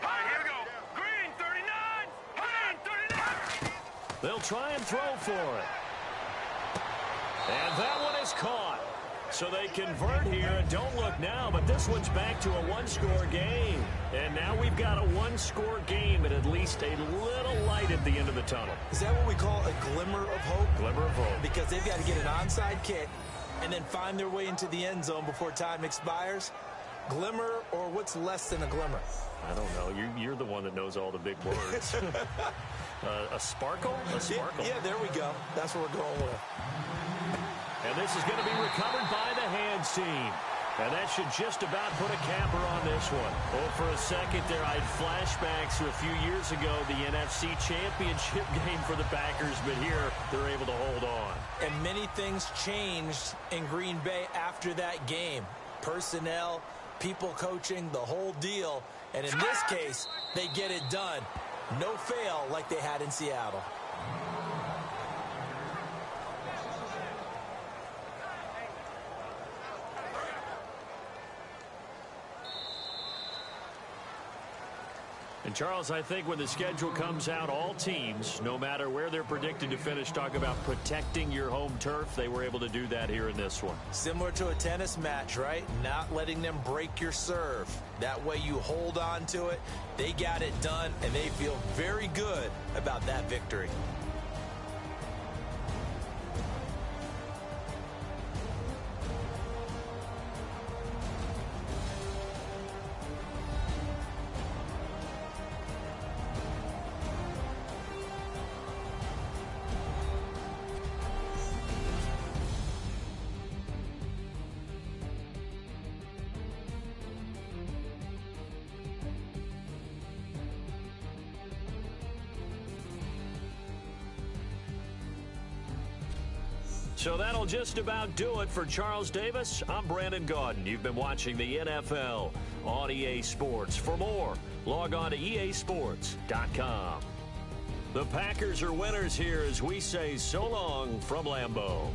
All right, here we go. Green, 39. Green, 39. They'll try and throw for it. And that one is caught. So they convert here, and don't look now, but this one's back to a 1-score game. And now we've got a 1-score game and at least a little light at the end of the tunnel. Is that what we call a glimmer of hope? Glimmer of hope. Because they've got to get an onside kick and then find their way into the end zone before time expires. Glimmer, or what's less than a glimmer? I don't know. You're the one that knows all the big words. A sparkle? A sparkle. Yeah, there we go. That's what we're going with. And this is going to be recovered by the hands team. And that should just about put a capper on this one. Oh, for a second there, I had flashbacks to a few years ago, the NFC Championship game for the Packers, but here they're able to hold on. And many things changed in Green Bay after that game. Personnel, people coaching, the whole deal. And in this case, they get it done. No fail like they had in Seattle. And, Charles, I think when the schedule comes out, all teams, no matter where they're predicted to finish, talk about protecting your home turf. They were able to do that here in this one. Similar to a tennis match, right? Not letting them break your serve. That way you hold on to it. They got it done, and they feel very good about that victory. So that'll just about do it for Charles Davis. I'm Brandon Gaudin. You've been watching the NFL on EA Sports. For more, log on to easports.com. The Packers are winners here as we say so long from Lambeau.